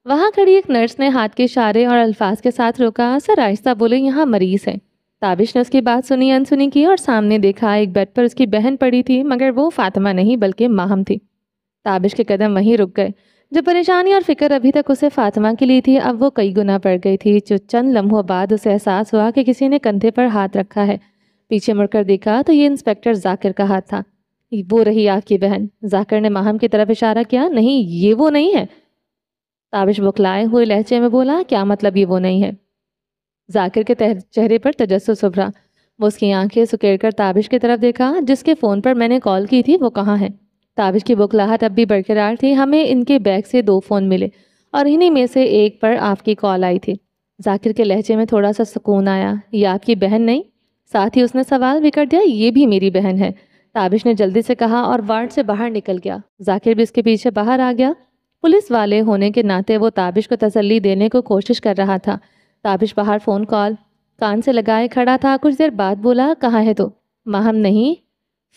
وہاں کھڑی ایک نرس نے ہاتھ کے اشارے اور الفاظ کے ساتھ روکا، سر آہستہ بولے، یہاں مریض ہے۔ تابش نے اس کی بات سنی انسنی کی اور سامنے دیکھا ایک بیڈ پر اس کی بہن پڑی تھی، مگر وہ فاطمہ نہیں بلکہ ماہم تھی۔ تابش کے قدم وہیں رک گئے۔ جو پریشانی اور فکر ابھی تک اسے فاطمہ کے لیے تھی، اب وہ کئی گنا بڑھ گئی تھی۔ جو چند لمحوں بعد اسے احساس ہوا کہ کسی نے کندھے پر ہاتھ رکھا ہے۔ پیچھے مڑ کر دیکھا تو یہ انسپیکٹر ذاکر کا ہاتھ تھا۔ وہ رہی آپ کی بہن۔ ذاکر نے ماہم کی طرف اشارہ کیا۔ نہیں، یہ وہ نہیں ہے۔ تابش بکلائے ہوئے لہجے میں بولا، کیا مطلب یہ وہ نہیں ہے؟ ذاکر کے چہرے پر تجسس ابھرا۔ وہ اس کی آنکھیں سکیڑ کر تابش کی طرف دیکھا، جس کے فون پر میں نے کال کی تھی وہ کہاں ہے؟ تابش کی بکلاہٹ اب بھی برقرار تھی۔ ہمیں ان کے بیگ سے 2 فون ملے اور انہی میں سے ایک پر آپ کی کال آئی تھی۔ ذاکر کے لہجے میں تھوڑا سا سکون آیا۔ یہ آپ کی بہن نہیں؟ ساتھ ہی اس نے سوال بھی کر دیا، یہ بھی میری بہن ہے، تابش نے جلدی سے کہا اور وارڈ سے باہر نکل گیا۔ ذاکر بھی اس کے پیچھے باہر آ گیا۔ پولیس والے ہونے کے ناطے وہ تابش کو تسلی دینے کو کوشش کر رہا تھا۔ تابش باہر فون کال کان سے لگائے کھڑا تھا۔ کچھ دیر بعد بولا، کہاں ہے تو؟ ماہم نہیں،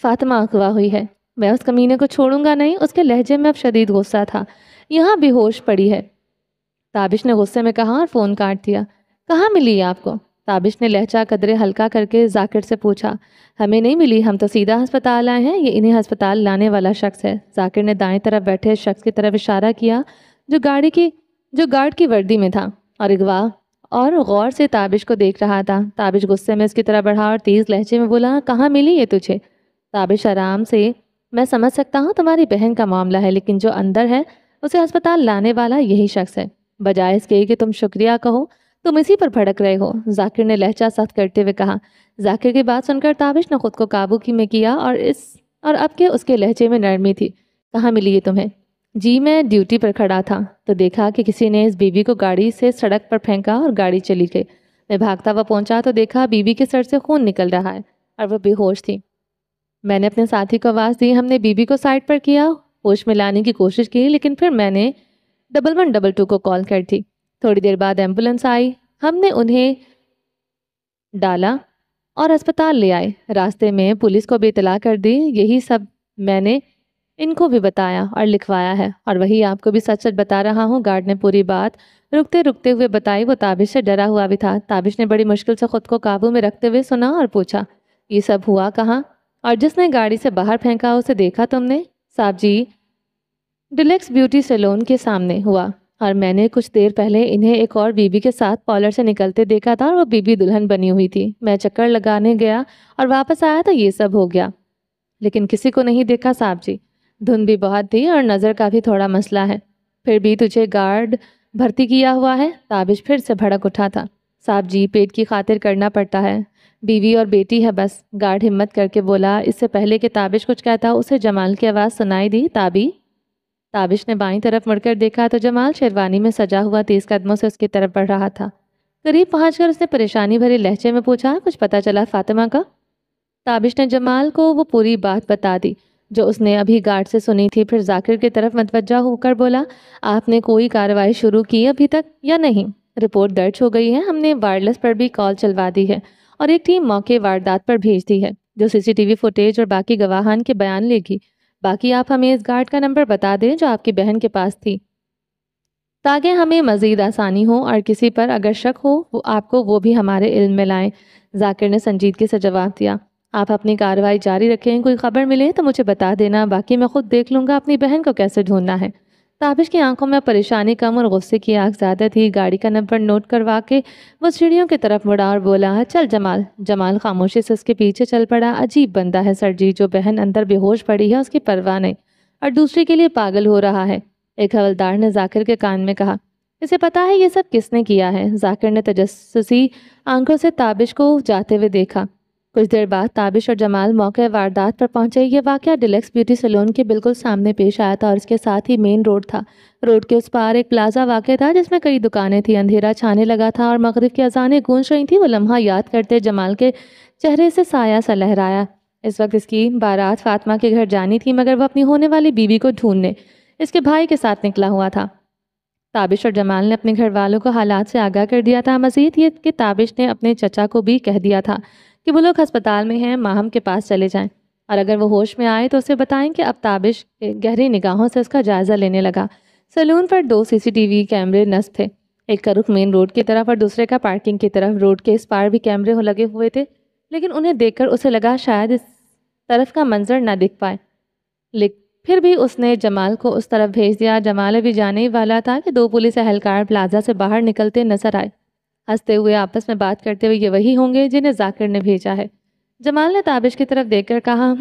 فاطمہ اغوا ہوئی ہے۔ میں اس کمینے کو چھوڑوں گا نہیں۔ اس کے لہجے میں اب شدید غصہ تھا۔ یہاں بے ہوش پڑی ہے، تابش نے غصے میں کہا اور فون کاٹ دیا۔ کہاں ملی ہے آپ کو؟ تابش نے لہجہ قدرے ہلکا کر کے ذاکر سے پوچھا۔ ہمیں نہیں ملی، ہم تو سیدھا ہسپتال آئے ہیں، یہ انہیں ہسپتال لانے والا شخص ہے۔ ذاکر نے دائیں طرف بیٹھے شخص کی طرف اشارہ کیا جو گارڈ کی وردی میں تھا اور اغوا اور غور سے تابش کو دیکھ رہا تھا۔ تابش غصے میں اس کی طرف بڑھا اور تیز لہجے میں بولا، کہاں ملی یہ تجھے؟ تابش آرام سے، میں سمجھ سکتا ہوں تمہاری بہن کا معاملہ ہے، لیکن جو اندر ہے اسے ہسپتال لانے والا یہی شخص ہے۔ بجائے اس کے کہ تم شکریہ کہو، تم اسی پر بھڑک رہے ہو، ذاکر نے لہجہ سخت کرتے ہوئے کہا۔ ذاکر کی بات سن کر تابش نے خود کو قابو میں کیا اور اب کہ اس کے لہجے میں نرمی تھی۔ کہاں ملی یہ تمہیں؟ جی میں ڈیوٹی پر کھڑا تھا تو دیکھا کہ کسی نے اس بیوی کو گاڑی سے سڑک پر پھینکا اور گاڑی چلی گئی۔ میں بھاگتا ہوا پہنچا تو دیکھا بیوی کے سر سے خون نکل رہا ہے اور وہ بے ہوش تھی۔ میں نے اپنے ساتھی کو آواز دی، ہم نے بیوی کو سائڈ پر کیا، ہوش میں لانے کی کوشش کی، لیکن پھر میں نے 1122 کو کال کر دی۔ تھوڑی دیر بعد ایمبولینس آئی، ہم نے انہیں ڈالا اور ہسپتال لے آئے۔ راستے میں پولیس کو بھی اطلاع کر دی۔ یہی سب میں نے ان کو بھی بتایا اور لکھوایا ہے، اور وہی آپ کو بھی سچ سچ بتا رہا ہوں۔ گارڈ نے پوری بات رکتے ہوئے بتائی۔ وہ تابش سے ڈرا ہوا بھی تھا۔ تابش نے بڑی مشکل سے خود کو قابو میں رکھتے ہوئے سنا اور پوچھا، یہ سب ہوا کہاں؟ اور جس نے گاڑی سے باہر پھینکا اسے دیکھا تم نے؟ صاحب جی، ڈیلکس بیوٹی سیلون کے سامنے ہوا، اور میں نے کچھ دیر پہلے انہیں ایک اور بیوی کے ساتھ پارلر سے نکلتے دیکھا تھا اور وہ بیوی دلہن بنی ہوئی تھی۔ میں چکر لگانے گیا اور واپس آیا تو یہ سب ہو گیا، لیکن کسی کو نہیں دیکھا صاحب جی۔ دھند بھی بہت تھی اور نظر کا بھی تھوڑا مسئلہ ہے۔ پھر بھی تجھے گارڈ بھرتی کیا ہوا ہے؟ تابش پھر سے بھڑک اٹھا تھا۔ صاحب جی، پیٹ کی خاطر کرنا پڑتا ہے، بیوی اور بیٹی ہے بس، گارڈ ہمت کر کے بولا۔ اس سے پہلے کہ تابش کچھ کہتا اسے جمال کی آواز سنائی دی، تابی؟ تابش نے بائیں طرف مڑ کر دیکھا تو جمال شیروانی میں سجا ہوا تیز قدموں سے اس کی طرف بڑھ رہا تھا۔ قریب پہنچ کر اس نے پریشانی بھرے لہجے میں پوچھا، کچھ پتہ چلا فاطمہ کا؟ تابش نے جمال کو وہ پوری بات بتا دی جو اس نے ابھی گارڈ سے سنی تھی۔ پھر ذاکر کی طرف متوجہ ہو کر بولا، آپ نے کوئی کارروائی شروع کی ابھی تک یا نہیں؟ رپورٹ درج ہو گئی ہے، ہم نے وائرلیس پر بھی کال چلوا دی ہے اور ایک ٹیم موقع واردات پر بھیج دی ہے جو CCTV فوٹیج اور باقی گواہان کے بیان لے گی۔ باقی آپ ہمیں اس گارڈ کا نمبر بتا دیں جو آپ کی بہن کے پاس تھی، تاکہ ہمیں مزید آسانی ہو اور کسی پر اگر شک ہو آپ کو وہ بھی ہمارے علم میں لائیں۔ ذاکر نے سنجیدگی سے جواب دیا، آپ اپنی کارروائی جاری رکھیں، کوئی خبر ملے تو مجھے بتا دینا، باقی میں خود دیکھ لوں گا اپنی بہن کو کیسے ڈھونڈنا ہے۔ تابش کی آنکھوں میں پریشانی کم اور غصے کی آگ زیادہ تھی۔ گاڑی کا نمبر نوٹ کروا کے وہ سیڑھیوں کی طرف مڑا اور بولا، چل جمال۔ جمال خاموشی سے اس کے پیچھے چل پڑا۔ عجیب بندہ ہے سر جی، جو بہن اندر بے ہوش پڑی ہے اس کی پرواہ نہیں اور دوسری کے لیے پاگل ہو رہا ہے۔ ایک حوالدار نے ذاکر کے کان میں کہا، اسے پتا ہے یہ سب کس نے کیا ہے؟ ذاکر نے تجسسی آنکھوں سے تابش کو جاتے ہوئے دیکھا۔ کچھ دیر بعد تابش اور جمال موقع واردات پر پہنچے۔ یہ واقعہ ڈیلکس بیوٹی سیلون کے بالکل سامنے پیش آیا تھا اور اس کے ساتھ ہی مین روڈ تھا۔ روڈ کے اس پار ایک پلازا واقع تھا جس میں کئی دکانیں تھیں۔ اندھیرا چھانے لگا تھا اور مغرب کی اذانیں گونج رہی تھیں۔ وہ لمحہ یاد کرتے جمال کے چہرے سے سایہ سا لہرایا۔ اس وقت اس کی بارات فاطمہ کے گھر جانی تھی، مگر وہ اپنی ہونے والی بیوی کو ڈھونڈنے اس کے بھائی کے ساتھ نکلا ہوا تھا۔ تابش اور جمال نے اپنے گھر والوں کو حالات سے آگاہ کر دیا تھا۔ مزید یہ کہ تابش نے اپنے چچا کو بھی کہہ دیا تھا کہ وہ لوگ ہسپتال میں ہیں، ماہم کے پاس چلے جائیں، اور اگر وہ ہوش میں آئے تو اسے بتائیں کہ اب تابش گہری نگاہوں سے اس کا جائزہ لینے لگا۔ سیلون پر 2 CCTV کیمرے نصب تھے، ایک کا رخ مین روڈ کی طرف اور دوسرے کا پارکنگ کی طرف۔ روڈ کے اس پار بھی کیمرے لگے ہوئے تھے، لیکن انہیں دیکھ کر اسے لگا شاید اس طرف کا منظر نہ دکھ پائے۔ پھر بھی اس نے جمال کو اس طرف بھیج دیا۔ جمال ابھی جانے ہی والا تھا کہ 2 پولیس اہلکار پلازا سے باہر نکلتے نظر آئے، ہنستے ہوئے آپس میں بات کرتے ہوئے۔ یہ وہی ہوں گے جنہیں ذاکر نے بھیجا ہے، جمال نے تابش کی طرف دیکھ کر کہا۔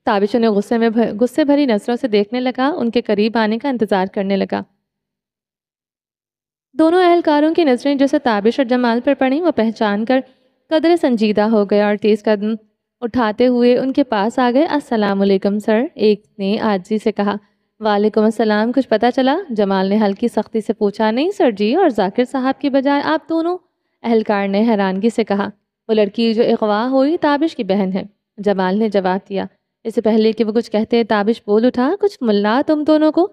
تابش انہیں غصے بھری نظروں سے دیکھنے لگا، ان کے قریب آنے کا انتظار کرنے لگا۔ دونوں اہلکاروں کی نظریں جیسے تابش اور جمال پر پڑیں، وہ پہچان کر قدرے سنجیدہ ہو گیا اور تیز قدم اٹھاتے ہوئے ان کے پاس آ گئے۔ السلام علیکم سر، ایک نے عاجزی سے کہا۔ وعلیکم السلام، کچھ پتہ چلا؟ جمال نے ہلکی سختی سے پوچھا۔ نہیں سر جی، اور ذاکر صاحب کی بجائے آپ دونوں؟ اہلکار نے حیرانگی سے کہا۔ وہ لڑکی جو اغوا ہوئی تابش کی بہن ہے، جمال نے جواب دیا۔ اس سے پہلے کہ وہ کچھ کہتے تابش بول اٹھا، کچھ ملا تم دونوں کو؟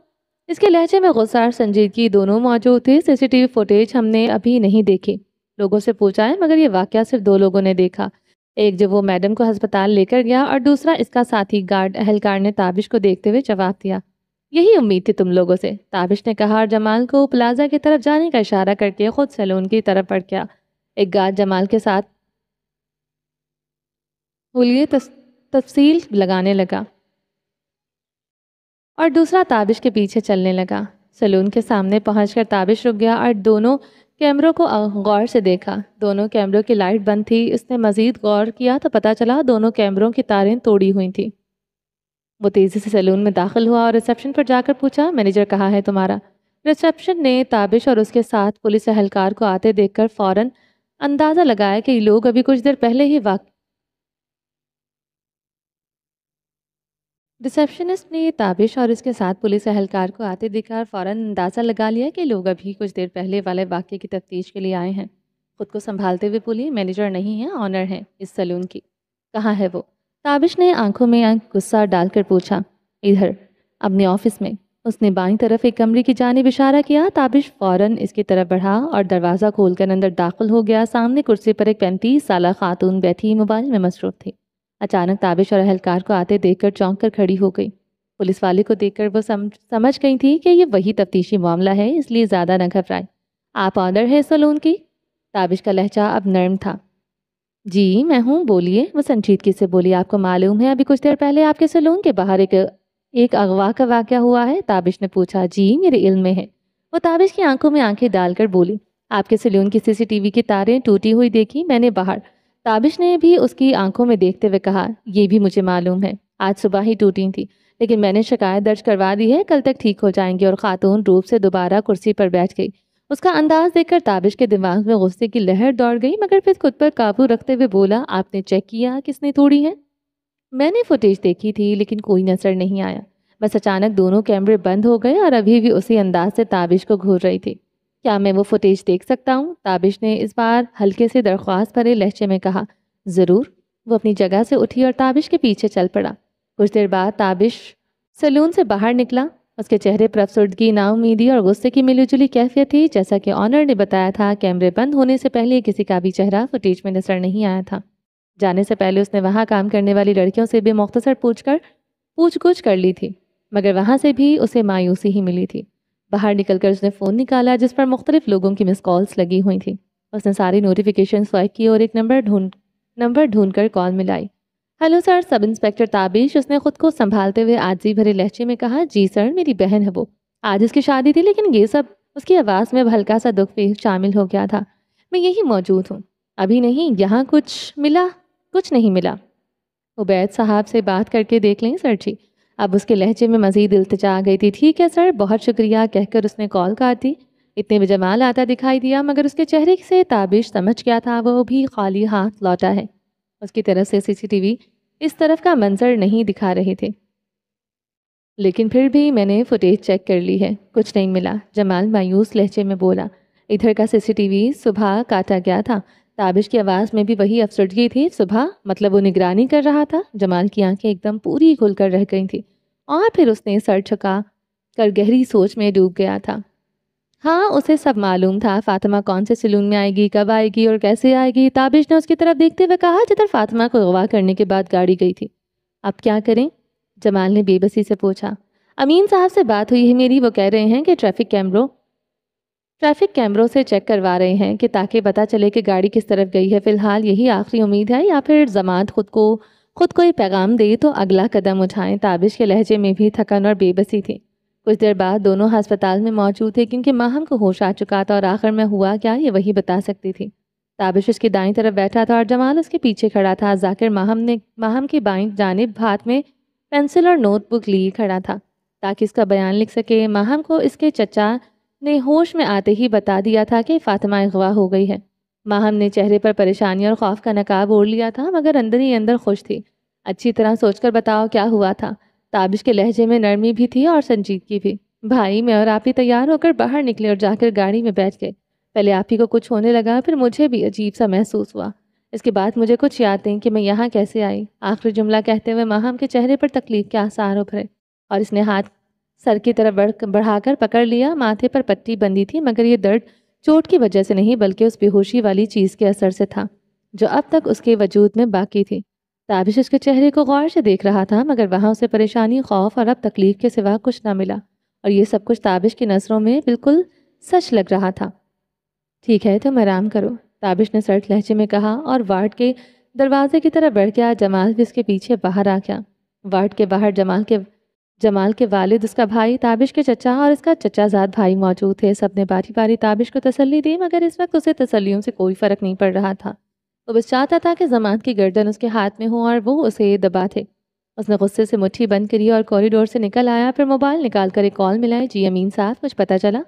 اس کے لہجے میں غصہ اور سنجیدگی دونوں موجود تھے۔ CCTV فوٹیج ہم نے ابھی نہیں دیکھی، لوگوں سے پوچھا ہے، مگر یہ واقعہ صرف 2 لوگوں نے دیکھا، ایک جو وہ میڈم کو ہسپتال لے کر گیا اور دوسرا اس کا ساتھی گارڈ۔ اہلکار نے تابش کو دیکھتے ہوئے جواب دیا۔ یہی امید تھی تم لوگوں سے، تابش نے کہا اور جمال کو پلازا کی طرف جانے کا اشارہ کر کے خود سیلون کی طرف بڑھ گیا۔ ایک گارڈ جمال کے ساتھ ہولیے تفصیل لگانے لگا اور دوسرا تابش کے پیچھے چلنے لگا۔ سیلون کے سامنے پہنچ کر تابش رک گیا اور دونوں کیمروں کو غور سے دیکھا۔ دونوں کیمروں کی لائٹ بند تھی۔ اس نے مزید غور کیا تو پتہ چلا دونوں کیمروں کی تاریں توڑی ہوئی تھیں۔ وہ تیزی سے سیلون میں داخل ہوا اور ریسیپشن پر جا کر پوچھا، مینیجر کہاں ہے تمہارا؟ ریسیپشن نے تابش اور اس کے ساتھ پولیس اہلکار کو آتے دیکھ کر فوراً اندازہ لگایا کہ یہ لوگ ابھی کچھ دیر پہلے ہی ریسیپشنسٹ نے تابش اور اس کے ساتھ پولیس اہلکار کو آتے دیکھا اور فوراً اندازہ لگا لیا کہ لوگ ابھی کچھ دیر پہلے والے واقعے کی تفتیش کے لیے آئے ہیں۔ خود کو سنبھالتے ہوئے بولی، مینیجر نہیں ہے، آنر ہے اس سیلون کی۔ کہاں ہے وہ؟ تابش نے آنکھوں میں غصہ ڈال کر پوچھا۔ ادھر، اپنے آفس میں۔ اس نے بائیں طرف ایک کمرے کی جانب اشارہ کیا۔ تابش فوراً اس کی طرف بڑھا اور دروازہ کھول کر اندر داخل ہو گیا۔ سامنے کرسی پر ایک 35 سالہ خاتون بیٹھی موبائل میں مصروف تھی۔ اچانک تابش اور اہلکار کو آتے دیکھ کر چونک کر کھڑی ہو گئی۔ پولیس والے کو دیکھ کر وہ سمجھ گئی تھی کہ یہ وہی تفتیشی معاملہ ہے، اس لیے زیادہ نہ گھبرائے۔ آپ آنر ہے سیلون کی؟ تابش کا لہجہ اب نرم تھا۔ جی میں ہوں، بولیے، وہ سنجیدگی سے بولی۔ آپ کو معلوم ہے ابھی کچھ دیر پہلے آپ کے سیلون کے باہر ایک اغوا کا واقعہ ہوا ہے؟ تابش نے پوچھا۔ جی میرے علم میں ہے، وہ تابش کی آنکھوں میں آنکھیں ڈال کر بولی۔ آپ کے سیلون کی CCTV کی تاریں ٹوٹی ہوئی دیکھی میں نے باہر۔ تابش نے بھی اس کی آنکھوں میں دیکھتے ہوئے کہا، یہ بھی مجھے معلوم ہے، آج صبح ہی ٹوٹی تھی، لیکن میں نے شکایت درج کروا دی ہے، کل تک ٹھیک ہو جائیں گی۔ اور خاتون روپ سے دوبارہ کرسی پر بیٹھ گئی۔ اس کا انداز دیکھ کر تابش کے دماغ میں غصے کی لہر دوڑ گئی، مگر پھر خود پر قابو رکھتے ہوئے بولا، آپ نے چیک کیا کس نے توڑی ہے؟ میں نے فوٹیج دیکھی تھی، لیکن کوئی نظر نہیں آیا، بس اچانک دونوں کیمرے بند ہو گئے اور ابھی بھی اسی انداز سے تابش کو گھور رہی تھی۔ کیا میں وہ فوٹیج دیکھ سکتا ہوں؟ تابش نے اس بار ہلکے سے درخواست بھرے لہجے میں کہا۔ ضرور۔ وہ اپنی جگہ سے اٹھی اور تابش کے پیچھے چل پڑا۔ کچھ دیر بعد تابش سیلون سے باہر نکلا۔ اس کے چہرے پر افسردگی، نا امیدی اور غصے کی ملی جلی کیفیت تھی۔ جیسا کہ آنر نے بتایا تھا، کیمرے بند ہونے سے پہلے کسی کا بھی چہرہ فوٹیج میں نظر نہیں آیا تھا۔ جانے سے پہلے اس نے وہاں کام کرنے والی لڑکیوں سے بھی مختصر پوچھ کر پوچھ گچھ کر لی تھی، مگر وہاں سے بھی اسے مایوسی ہی ملی تھی۔ باہر نکل کر اس نے فون نکالا جس پر مختلف لوگوں کی مس کالز لگی ہوئی تھیں۔ اس نے ساری نوٹیفیکیشن سوائپ کی اور ایک نمبر ڈھونڈ کر کال ملائی۔ Hello sir, sub inspector Tabish, اس نے خود کو سنبھالتے ہوئے عاجزی بھرے لہجے میں کہا۔ جی سر، میری بہن ہے وہ، آج اس کی شادی تھی، لیکن یہ سب اس کی آواز میں ہلکا سا دکھ بھی شامل ہو گیا تھا۔ میں یہی موجود ہوں، ابھی نہیں، یہاں کچھ نہیں ملا۔ عبید صاحب سے بات کر کے دیکھ لیں سر جی۔ اب اس کے لہجے میں مزید التجا آ گئی تھی۔ ٹھیک ہے سر، بہت شکریہ کہہ کر اس نے کال کاٹ دی۔ اتنے میں جمال آتا دکھائی دیا، مگر اس کے چہرے سے تابش سمجھ گیا تھا وہ بھی خالی ہاتھ لوٹا ہے۔ اس کی طرف سے سی سی ٹی وی اس طرف کا منظر نہیں دکھا رہے تھے، لیکن پھر بھی میں نے فوٹیج چیک کر لی ہے، کچھ نہیں ملا۔ جمال مایوس لہجے میں بولا۔ ادھر کا سی سی ٹی وی صبح کاٹا گیا تھا۔ تابش کی آواز میں بھی وہی افسردگی تھی۔ صبح مطلب وہ نگرانی کر رہا تھا؟ جمال کی آنکھیں ایک دم پوری کھل کر رہ گئی تھیں اور پھر اس نے سر جھکا کر گہری سوچ میں ڈوب گیا تھا۔ ہاں، اسے سب معلوم تھا، فاطمہ کون سے سیلون میں آئے گی، کب آئے گی اور کیسے آئے گی۔ تابش نے اس کی طرف دیکھتے ہوئے کہا جدھر فاطمہ کو اغوا کرنے کے بعد گاڑی گئی تھی۔ اب کیا کریں؟ جمال نے بے بسی سے پوچھا۔ امین صاحب سے بات ہوئی ہے میری، وہ کہہ رہے ہیں کہ ٹریفک کیمروں سے چیک کروا رہے ہیں کہ تاکہ پتہ چلے کہ گاڑی کس طرف گئی ہے۔ فی الحال یہی آخری امید ہے، یا پھر ضمانت خود کو یہ پیغام دے تو اگلا قدم اٹھائیں۔ تابش کے لہجے میں بھی تھکن اور بے بسی تھی۔ کچھ دیر بعد دونوں ہسپتال میں موجود تھے کیونکہ ماہم کو ہوش آ چکا تھا اور آخر میں ہوا کیا یہ وہی بتا سکتی تھی۔ تابش اس کی دائیں طرف بیٹھا تھا اور جمال اس کے پیچھے کھڑا تھا۔ ذاکر ماہم کی بائیں جانب ہاتھ میں پینسل اور نوٹ بک لیے کھڑا تھا تاکہ اس کا بیان لکھ سکے۔ ماہم کو اس کے چچا نے ہوش میں آتے ہی بتا دیا تھا کہ فاطمہ اغوا ہو گئی ہے۔ ماہم نے چہرے پر پریشانی اور خوف کا نقاب اوڑھ لیا تھا، مگر اندر ہی اندر خوش تھی۔ اچھی طرح سوچ کر بتاؤ کیا ہوا تھا؟ تابش کے لہجے میں نرمی بھی تھی اور سنجیدگی بھی۔ بھائی، میں اور آپ ہی تیار ہو کر باہر نکلے اور جا کر گاڑی میں بیٹھ گئے۔ پہلے آپ ہی کو کچھ ہونے لگا، پھر مجھے بھی عجیب سا محسوس ہوا۔ اس کے بعد مجھے کچھ یاد دیں کہ میں یہاں کیسے آئی۔ آخری جملہ کہتے ہوئے ماہم کے چہرے پر تکلیف کے آثار ابھرے اور اس نے ہاتھ سر کی طرف بڑھا کر پکڑ لیا۔ ماتھے پر پٹی بندھی تھی، مگر یہ درد چوٹ کی وجہ سے نہیں بلکہ اس بے ہوشی والی چیز کے اثر سے تھا جو اب تک اس کے وجود میں باقی تھی۔ تابش اس کے چہرے کو غور سے دیکھ رہا تھا، مگر وہاں اسے پریشانی، خوف اور اب تکلیف کے سوا کچھ نہ ملا، اور یہ سب کچھ تابش کی نظروں میں بالکل سچ لگ رہا تھا۔ ٹھیک ہے، تم آرام کرو، تابش نے سرد لہجے میں کہا اور وارڈ کے دروازے کی طرف بڑھ گیا۔ جمال بھی اس کے پیچھے باہر آ گیا۔ وارڈ کے باہر جمال کے والد، اس کا بھائی، تابش کے چچا اور اس کا چچا زاد بھائی موجود تھے۔ سب نے باری باری تابش کو تسلی دی، مگر اس وقت اسے تسلیوں سے کوئی فرق نہیں پڑ رہا تھا۔ وہ بس چاہتا تھا کہ ضمانت کی گردن اس کے ہاتھ میں ہو اور وہ اسے دبا تھے۔ اس نے غصے سے مٹھی بند کری اور کوریڈور سے نکل آیا، پھر موبائل نکال کر ایک کال ملائی۔ جی امین صاحب، کچھ پتہ چلا؟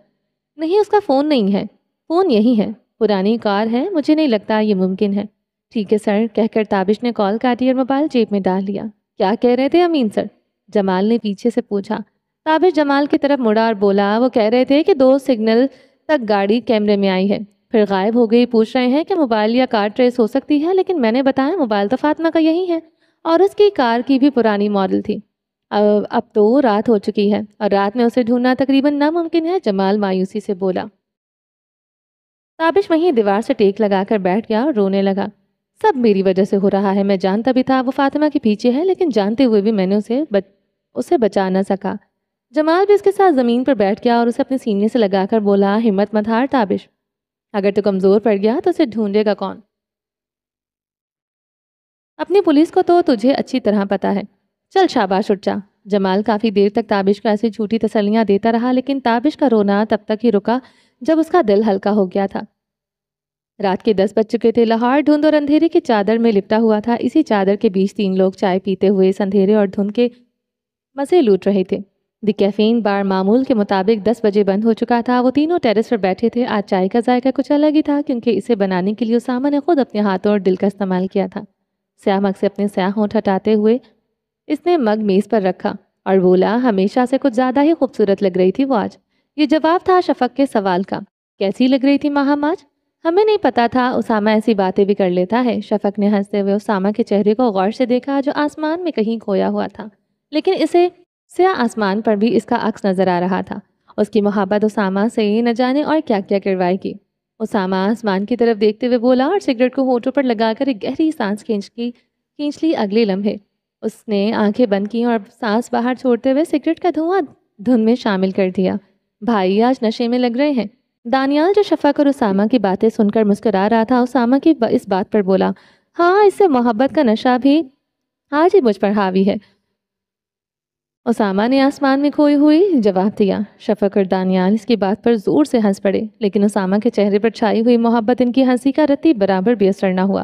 نہیں، اس کا فون نہیں ہے۔ فون یہی ہے، پرانی کار ہے، مجھے نہیں لگتا یہ ممکن ہے۔ ٹھیک ہے سر کہہ کر تابش نے کال کاٹی اور موبائل جیب میں ڈال لیا۔ کیا کہہ رہے تھے امین سر؟ جمال نے پیچھے سے پوچھا۔ تابش جمال کی طرف مڑا اور بولا، وہ کہہ رہے تھے کہ 2 سگنل تک گاڑی کیمرے میں آئی ہے، پھر غائب ہو گئی۔ پوچھ رہے ہیں کہ موبائل یا کار ٹریس ہو سکتی ہے، لیکن میں نے بتایا موبائل تو فاطمہ کا یہی ہے اور اس کی کار کی بھی پرانی ماڈل تھی۔ اب تو رات ہو چکی ہے اور رات میں اسے ڈھونڈنا تقریباً ناممکن ہے، جمال مایوسی سے بولا۔ تابش وہیں دیوار سے ٹیک لگا کر بیٹھ گیا اور رونے لگا۔ سب میری وجہ سے ہو رہا ہے، میں جانتا بھی تھا وہ فاطمہ کے پیچھے ہے، لیکن جانتے ہوئے بھی میں نے اسے بچا نہ سکا۔ جمال بھی اس کے ساتھ زمین پر بیٹھ گیا اور اسے اپنے سینے سے لگا کر بولا، ہمت مت ہار تابش، اگر تو کمزور پڑ گیا تو اسے ڈھونڈے گا کون؟ اپنی پولیس کو تو تجھے اچھی طرح پتا ہے، چل شاباش اٹھ جا۔ جمال کافی دیر تک تابش کو ایسی جھوٹی تسلیاں دیتا رہا، لیکن تابش کا رونا تب تک ہی رکا جب اس کا دل ہلکا ہو گیا تھا۔ رات کے 10 بج چکے تھے۔ لاہور دھند اور اندھیرے کی چادر میں لپٹا ہوا تھا۔ اسی چادر کے بیچ 3 لوگ چائے پیتے ہوئے اس اندھیرے اور دھند کے مزے لوٹ رہے تھے۔ دی کیفین بار معمول کے مطابق 10 بجے بند ہو چکا تھا۔ وہ تینوں ٹیرس پر بیٹھے تھے۔ آج چائے کا ذائقہ کچھ الگ ہی تھا، کیونکہ اسے بنانے کے لیے اسامہ نے خود اپنے ہاتھوں اور دل کا استعمال کیا تھا۔ سیاہ مگ سے اپنے سیاہ ہونٹ ہٹاتے ہوئے اس نے مگ میز پر رکھا اور بولا، ہمیشہ سے کچھ زیادہ ہی خوبصورت لگ رہی تھی وہ آج۔ یہ جواب تھا شفق کے سوال کا۔ کیسی لگ رہی تھی ماہم آج؟ ہمیں نہیں پتا تھا اسامہ ایسی باتیں بھی کر لیتا ہے۔ شفق نے ہنستے ہوئے اسامہ کے چہرے کو غور سے دیکھا جو آسمان میں کہیں کھویا ہوا تھا، لیکن اسے سیاہ آسمان پر بھی اس کا عکس نظر آ رہا تھا۔ اس کی محبت اسامہ سے نہ جانے اور کیا کیا کروائے گی۔ اسامہ آسمان کی طرف دیکھتے ہوئے بولا اور سگریٹ کو ہونٹوں پر لگا کر ایک گہری سانس کھینچ لی۔ اگلے لمحے اس نے آنکھیں بند کی اور سانس باہر چھوڑتے ہوئے سگریٹ کا دھواں دھن میں شامل کر دیا۔ بھائی آج نشے میں لگ رہے ہیں۔ دانیال جو شفق اور اسامہ کی باتیں سن کر مسکرا رہا تھا، اسامہ کی اس بات پر بولا، ہاں اس سے محبت کا نشہ بھی آج ہی مجھ پر حاوی ہے۔ اسامہ نے آسمان میں کھوئی ہوئی جواب دیا۔ شفق اور دانیال اس کی بات پر زور سے ہنس پڑے، لیکن اسامہ کے چہرے پر چھائی ہوئی محبت ان کی ہنسی کا رتی برابر بھی اثر نہ ہوا۔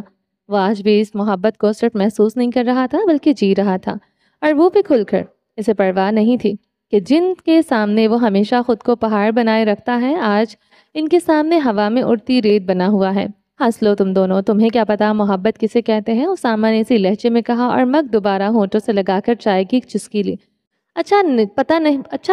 وہ آج بھی اس محبت کو صرف محسوس نہیں کر رہا تھا بلکہ جی رہا تھا، اور وہ بھی کھل کر۔ اسے پرواہ نہیں تھی کہ جن کے سامنے وہ ہمیشہ خود کو پہاڑ بنائے رکھتا ہے، آج ان کے سامنے ہوا میں اڑتی ریت بنا ہوا ہے۔ ہنس لو تم دونوں، تمہیں کیا پتا محبت کسے کہتے ہیں، اسامہ نے اسی لہجے میں کہا اور مگ دوبارہ ہونٹوں سے لگا کر چائے کی ایک چسکی لی۔ اچھا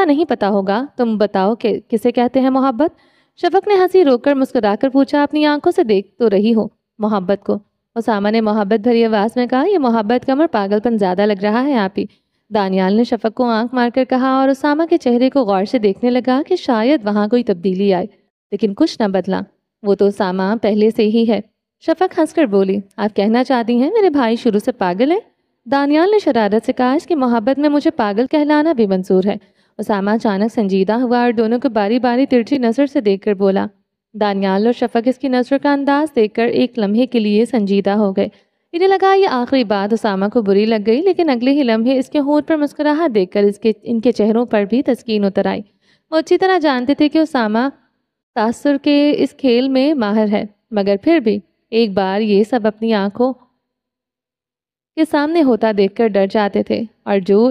نہیں پتا ہوگا، تم بتاؤ کہ کسے کہتے ہیں محبت؟ شفق نے ہنسی روک کر مسکرا کر پوچھا، اپنی آنکھوں سے دیکھ تو رہی ہو محبت کو؟ اسامہ نے محبت بھری آواز میں کہا، یہ محبت کم اور پاگل پن زیادہ لگ رہا ہے آپ ہی۔ دانیال نے شفق کو آنکھ مار کر کہا اور اسامہ کے چہرے کو غور سے دیکھنے لگا کہ شاید وہاں کوئی تبدیلی آئے، لیکن کچھ نہ بدلا، وہ تو اسامہ پہلے سے ہی ہے۔ شفق ہنس کر بولی، آپ کہنا چاہتی ہیں میرے بھائی شروع سے پاگل ہے؟ دانیال نے شرارت سے کہا، اس کی محبت میں مجھے پاگل کہلانا بھی منظور ہے۔ اسامہ اچانک سنجیدہ ہوا اور دونوں کو باری باری ترچھی نظر سے دیکھ کر بولا۔ دانیال اور شفق اس کی نظر کا انداز دیکھ کر ایک لمحے کے لیے سنجیدہ ہو گئے۔ انہیں لگا یہ آخری بات اسامہ کو بری لگ گئی، لیکن اگلے ہی لمحے اس کے ہونٹ پر مسکراہٹ دیکھ کر ان کے چہروں پر بھی تسکین اتر آئی۔ وہ اچھی طرح جانتے تھے کہ اسامہ تاثر کے اس کھیل میں ماہر ہے، مگر پھر بھی ایک بار یہ سب اپنی آنکھوں کے سامنے ہوتا دیکھ کر ڈر جاتے تھے، اور جو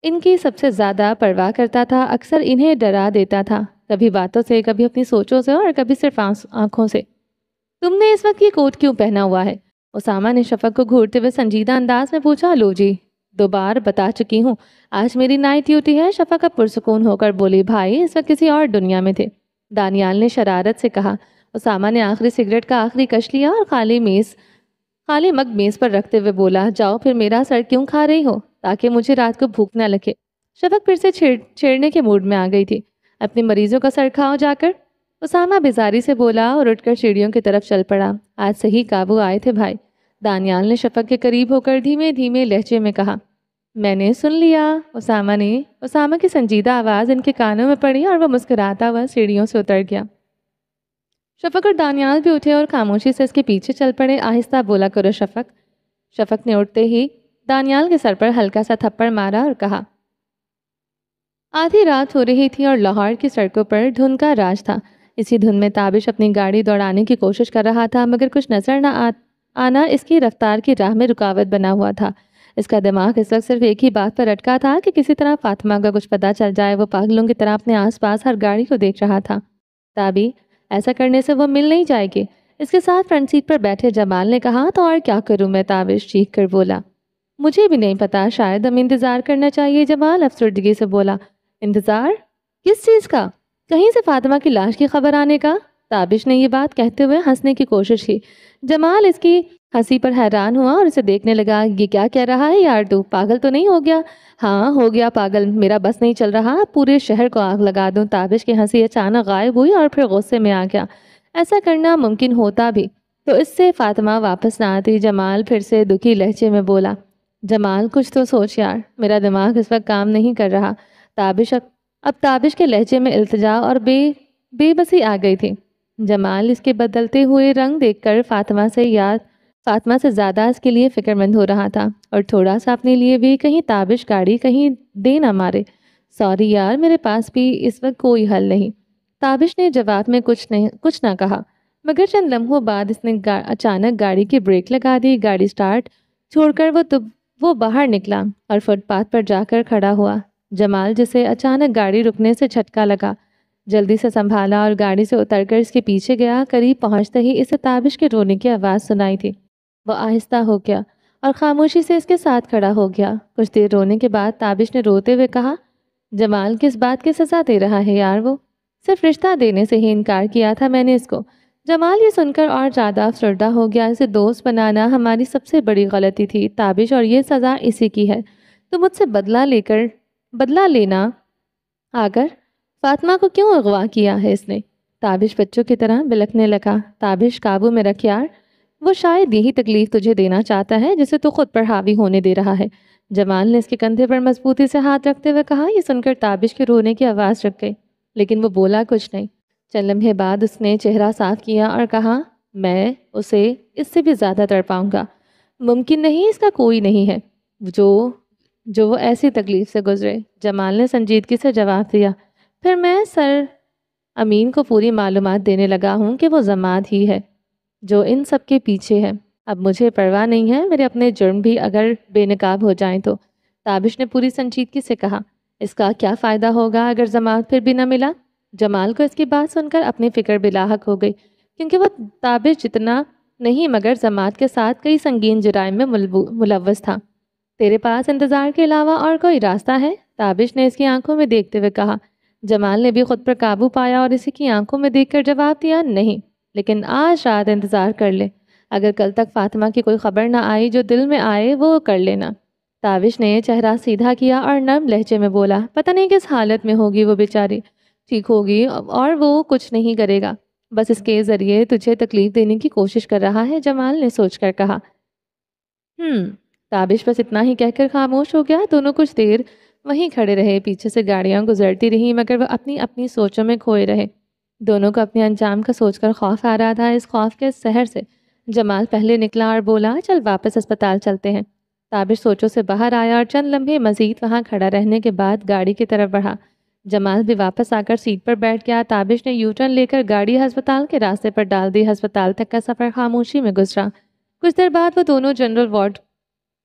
ان کی سب سے زیادہ پرواہ کرتا تھا اکثر انہیں ڈرا دیتا تھا، کبھی باتوں سے، کبھی اپنی سوچوں سے، اور کبھی صرف آنکھوں سے۔ تم نے اس وقت یہ کوٹ کیوں پہنا ہوا ہے؟ اسامہ نے شفق کو گھورتے ہوئے سنجیدہ انداز میں پوچھا۔ لو جی، 2 بار بتا چکی ہوں، آج میری نائٹ ڈیوٹی ہے۔ شفق اب پرسکون ہو کر بولی، بھائی اس وقت کسی اور دنیا میں تھے۔ دانیال نے شرارت سے کہا۔ اسامہ نے آخری سگریٹ کا آخری کش لیا اور خالی مگ میز پر رکھتے ہوئے بولا، جاؤ پھر میرا سر کیوں کھا رہی ہو تاکہ مجھے رات کو بھوک نہ لگے۔ شفق پھر سے چھیڑنے کے موڈ میں آ گئی تھی، اپنے مریضوں کا سر کھاؤ جا کر۔ اسامہ بیزاری سے بولا اور اٹھ کر سیڑھیوں کی طرف چل پڑا۔ آج صحیح قابو آئے تھے بھائی، دانیال نے شفق کے قریب ہو کر دھیمے دھیمے لہجے میں کہا۔ میں نے سن لیا، اسامہ کی سنجیدہ آواز ان کے کانوں میں پڑی اور وہ مسکراتا ہوا سیڑھیوں سے اتر گیا۔ شفق اور دانیال بھی اٹھے اور خاموشی سے اس کے پیچھے چل پڑے۔ آہستہ بولا کرو شفق۔ شفق نے اٹھتے ہی دانیال کے سر پر ہلکا سا تھپڑ مارا اور کہا۔ آدھی رات ہو رہی تھی اور لاہور کی سڑکوں پر دھند کا راج تھا۔ اسی دھند میں تابش اپنی گاڑی دوڑانے کی کوشش کر رہا تھا، مگر کچھ نظر نہ آنا اس کی رفتار کی راہ میں رکاوٹ بنا ہوا تھا۔ اس کا دماغ اس وقت صرف ایک ہی بات پر اٹکا تھا کہ کسی طرح فاطمہ کا کچھ پتہ چل جائے۔ وہ پاگلوں کی طرح اپنے آس پاس ہر گاڑی کو دیکھ رہا تھا۔ تابی، ایسا کرنے سے وہ مل نہیں جائے گی۔ اس کے ساتھ فرنٹ سیٹ پر بیٹھے جمال نے کہا، تو اور کیا کروں میں؟ تابش چیخ کر بولا۔ مجھے بھی نہیں پتا، شاید ہمیں انتظار کرنا چاہیے، جمال افسردگی سے بولا۔ انتظار؟ کس چیز کا؟ کہیں سے فاطمہ کی لاش کی خبر آنے کا؟ تابش نے یہ بات کہتے ہوئے ہنسنے کی کوشش کی۔ جمال اس کی ہنسی پر حیران ہوا اور اسے دیکھنے لگا۔ یہ کیا کہہ رہا ہے یار، تو پاگل تو نہیں ہو گیا؟ ہاں ہو گیا پاگل، میرا بس نہیں چل رہا، پورے شہر کو آگ لگا دوں۔ تابش کی ہنسی اچانک غائب ہوئی اور پھر غصے میں آ گیا۔ ایسا کرنا ممکن ہوتا بھی تو اس سے فاطمہ واپس نہ آتی۔ جمال پھر سے دکھی لہجے میں بولا۔ جمال کچھ تو سوچ یار، میرا دماغ اس وقت کام نہیں کر رہا۔ اب تابش کے لہجے میں التجا اور بے بسی آ گئی تھی۔ جمال اس کے بدلتے ہوئے رنگ دیکھ کر فاطمہ سے زیادہ اس کے لیے فکر مند ہو رہا تھا، اور تھوڑا سا اپنے لیے بھی، کہیں تابش گاڑی کہیں دے نہ مارے۔ سوری یار، میرے پاس بھی اس وقت کوئی حل نہیں۔ تابش نے جواب میں کچھ نہ کہا، مگر چند لمحوں بعد اس نے اچانک گاڑی کی بریک لگا دی۔ گاڑی سٹارٹ چھوڑ کر وہ باہر نکلا اور فٹ پاتھ پر جا کر کھڑا ہوا۔ جمال، جسے اچانک گاڑی رکنے سے جھٹکا لگا، جلدی سے سنبھالا اور گاڑی سے اتر کر اس کے پیچھے گیا۔ قریب پہنچتے ہی اسے تابش کے رونے کی آواز سنائی تھی۔ وہ آہستہ ہو گیا اور خاموشی سے اس کے ساتھ کھڑا ہو گیا۔ کچھ دیر رونے کے بعد تابش نے روتے ہوئے کہا، جمال کس بات کی سزا دے رہا ہے یار؟ وہ صرف رشتہ دینے سے ہی انکار کیا تھا میں نے اس کو۔ جمال یہ سن کر اور زیادہ افسردہ ہو گیا۔ اسے دوست بنانا ہماری سب سے بڑی غلطی تھی تابش، اور یہ سزا اسی کی ہے۔ تو مجھ سے بدلہ لینا آ کر فاطمہ کو کیوں اغوا کیا ہے اس نے؟ تابش بچوں کی طرح بلکنے لگا۔ تابش قابو میں رکھ یار، وہ شاید یہی تکلیف تجھے دینا چاہتا ہے جسے تو خود پر حاوی ہونے دے رہا ہے۔ جمال نے اس کے کندھے پر مضبوطی سے ہاتھ رکھتے ہوئے کہا۔ یہ سن کر تابش کے رونے کی آواز رک گئی، لیکن وہ بولا کچھ نہیں۔ چند لمحے بعد اس نے چہرہ صاف کیا اور کہا، میں اسے اس سے بھی زیادہ تڑپاؤں گا۔ ممکن نہیں، اس کا کوئی نہیں ہے جو وہ ایسی تکلیف سے گزرے۔ جمال نے سنجیدگی سے جواب دیا، پھر میں سر امین کو پوری معلومات دینے لگا ہوں کہ وہ ضماد ہی ہے جو ان سب کے پیچھے ہے۔ اب مجھے پرواہ نہیں ہے میرے اپنے جرم بھی اگر بے نقاب ہو جائیں تو۔ تابش نے پوری سنجیدگی سے کہا، اس کا کیا فائدہ ہوگا اگر ضماد پھر بھی نہ ملا؟ جمال کو اس کی بات سن کر اپنی فکر بلاحق ہو گئی، کیونکہ وہ تابش جتنا نہیں مگر ضماد کے ساتھ کئی سنگین جرائم میں ملوث تھا۔ تیرے پاس انتظار کے علاوہ اور کوئی راستہ ہے؟ تابش نے اس کی آنکھوں میں دیکھتے ہوئے کہا۔ جمال نے بھی خود پر قابو پایا اور اسی کی آنکھوں میں دیکھ کر جواب دیا، نہیں، لیکن آج رات انتظار کر لے۔ اگر کل تک فاطمہ کی کوئی خبر نہ آئی، جو دل میں آئے وہ کر لینا۔ تابش نے چہرہ سیدھا کیا اور نرم لہجے میں بولا، پتہ نہیں کس حالت میں ہوگی وہ بیچاری، ٹھیک ہوگی اور وہ کچھ نہیں کرے گا، بس اس کے ذریعے تجھے تکلیف دینے کی کوشش کر رہا ہے، جمال نے سوچ کر کہا۔ تابش بس اتنا ہی کہہ کر خاموش ہو گیا۔ دونوں کچھ دیر وہیں کھڑے رہے، پیچھے سے گاڑیاں گزرتی رہیں مگر وہ اپنی اپنی سوچوں میں کھوئے رہے۔ دونوں کو اپنے انجام کا سوچ کر خوف آ رہا تھا۔ اس خوف کے سحر سے جمال پہلے نکلا اور بولا، چل واپس اسپتال چلتے ہیں۔ تابش سوچوں سے باہر آیا اور چند لمحے مزید وہاں کھڑا رہنے کے بعد گاڑی کی طرف بڑھا۔ جمال بھی واپس آ کر سیٹ پر بیٹھ گیا۔ تابش نے یو ٹرن لے کر گاڑی ہسپتال کے راستے پر ڈال دی۔ ہسپتال تک کا سفر خاموشی میں گزرا۔ کچھ دیر بعد وہ دونوں جنرل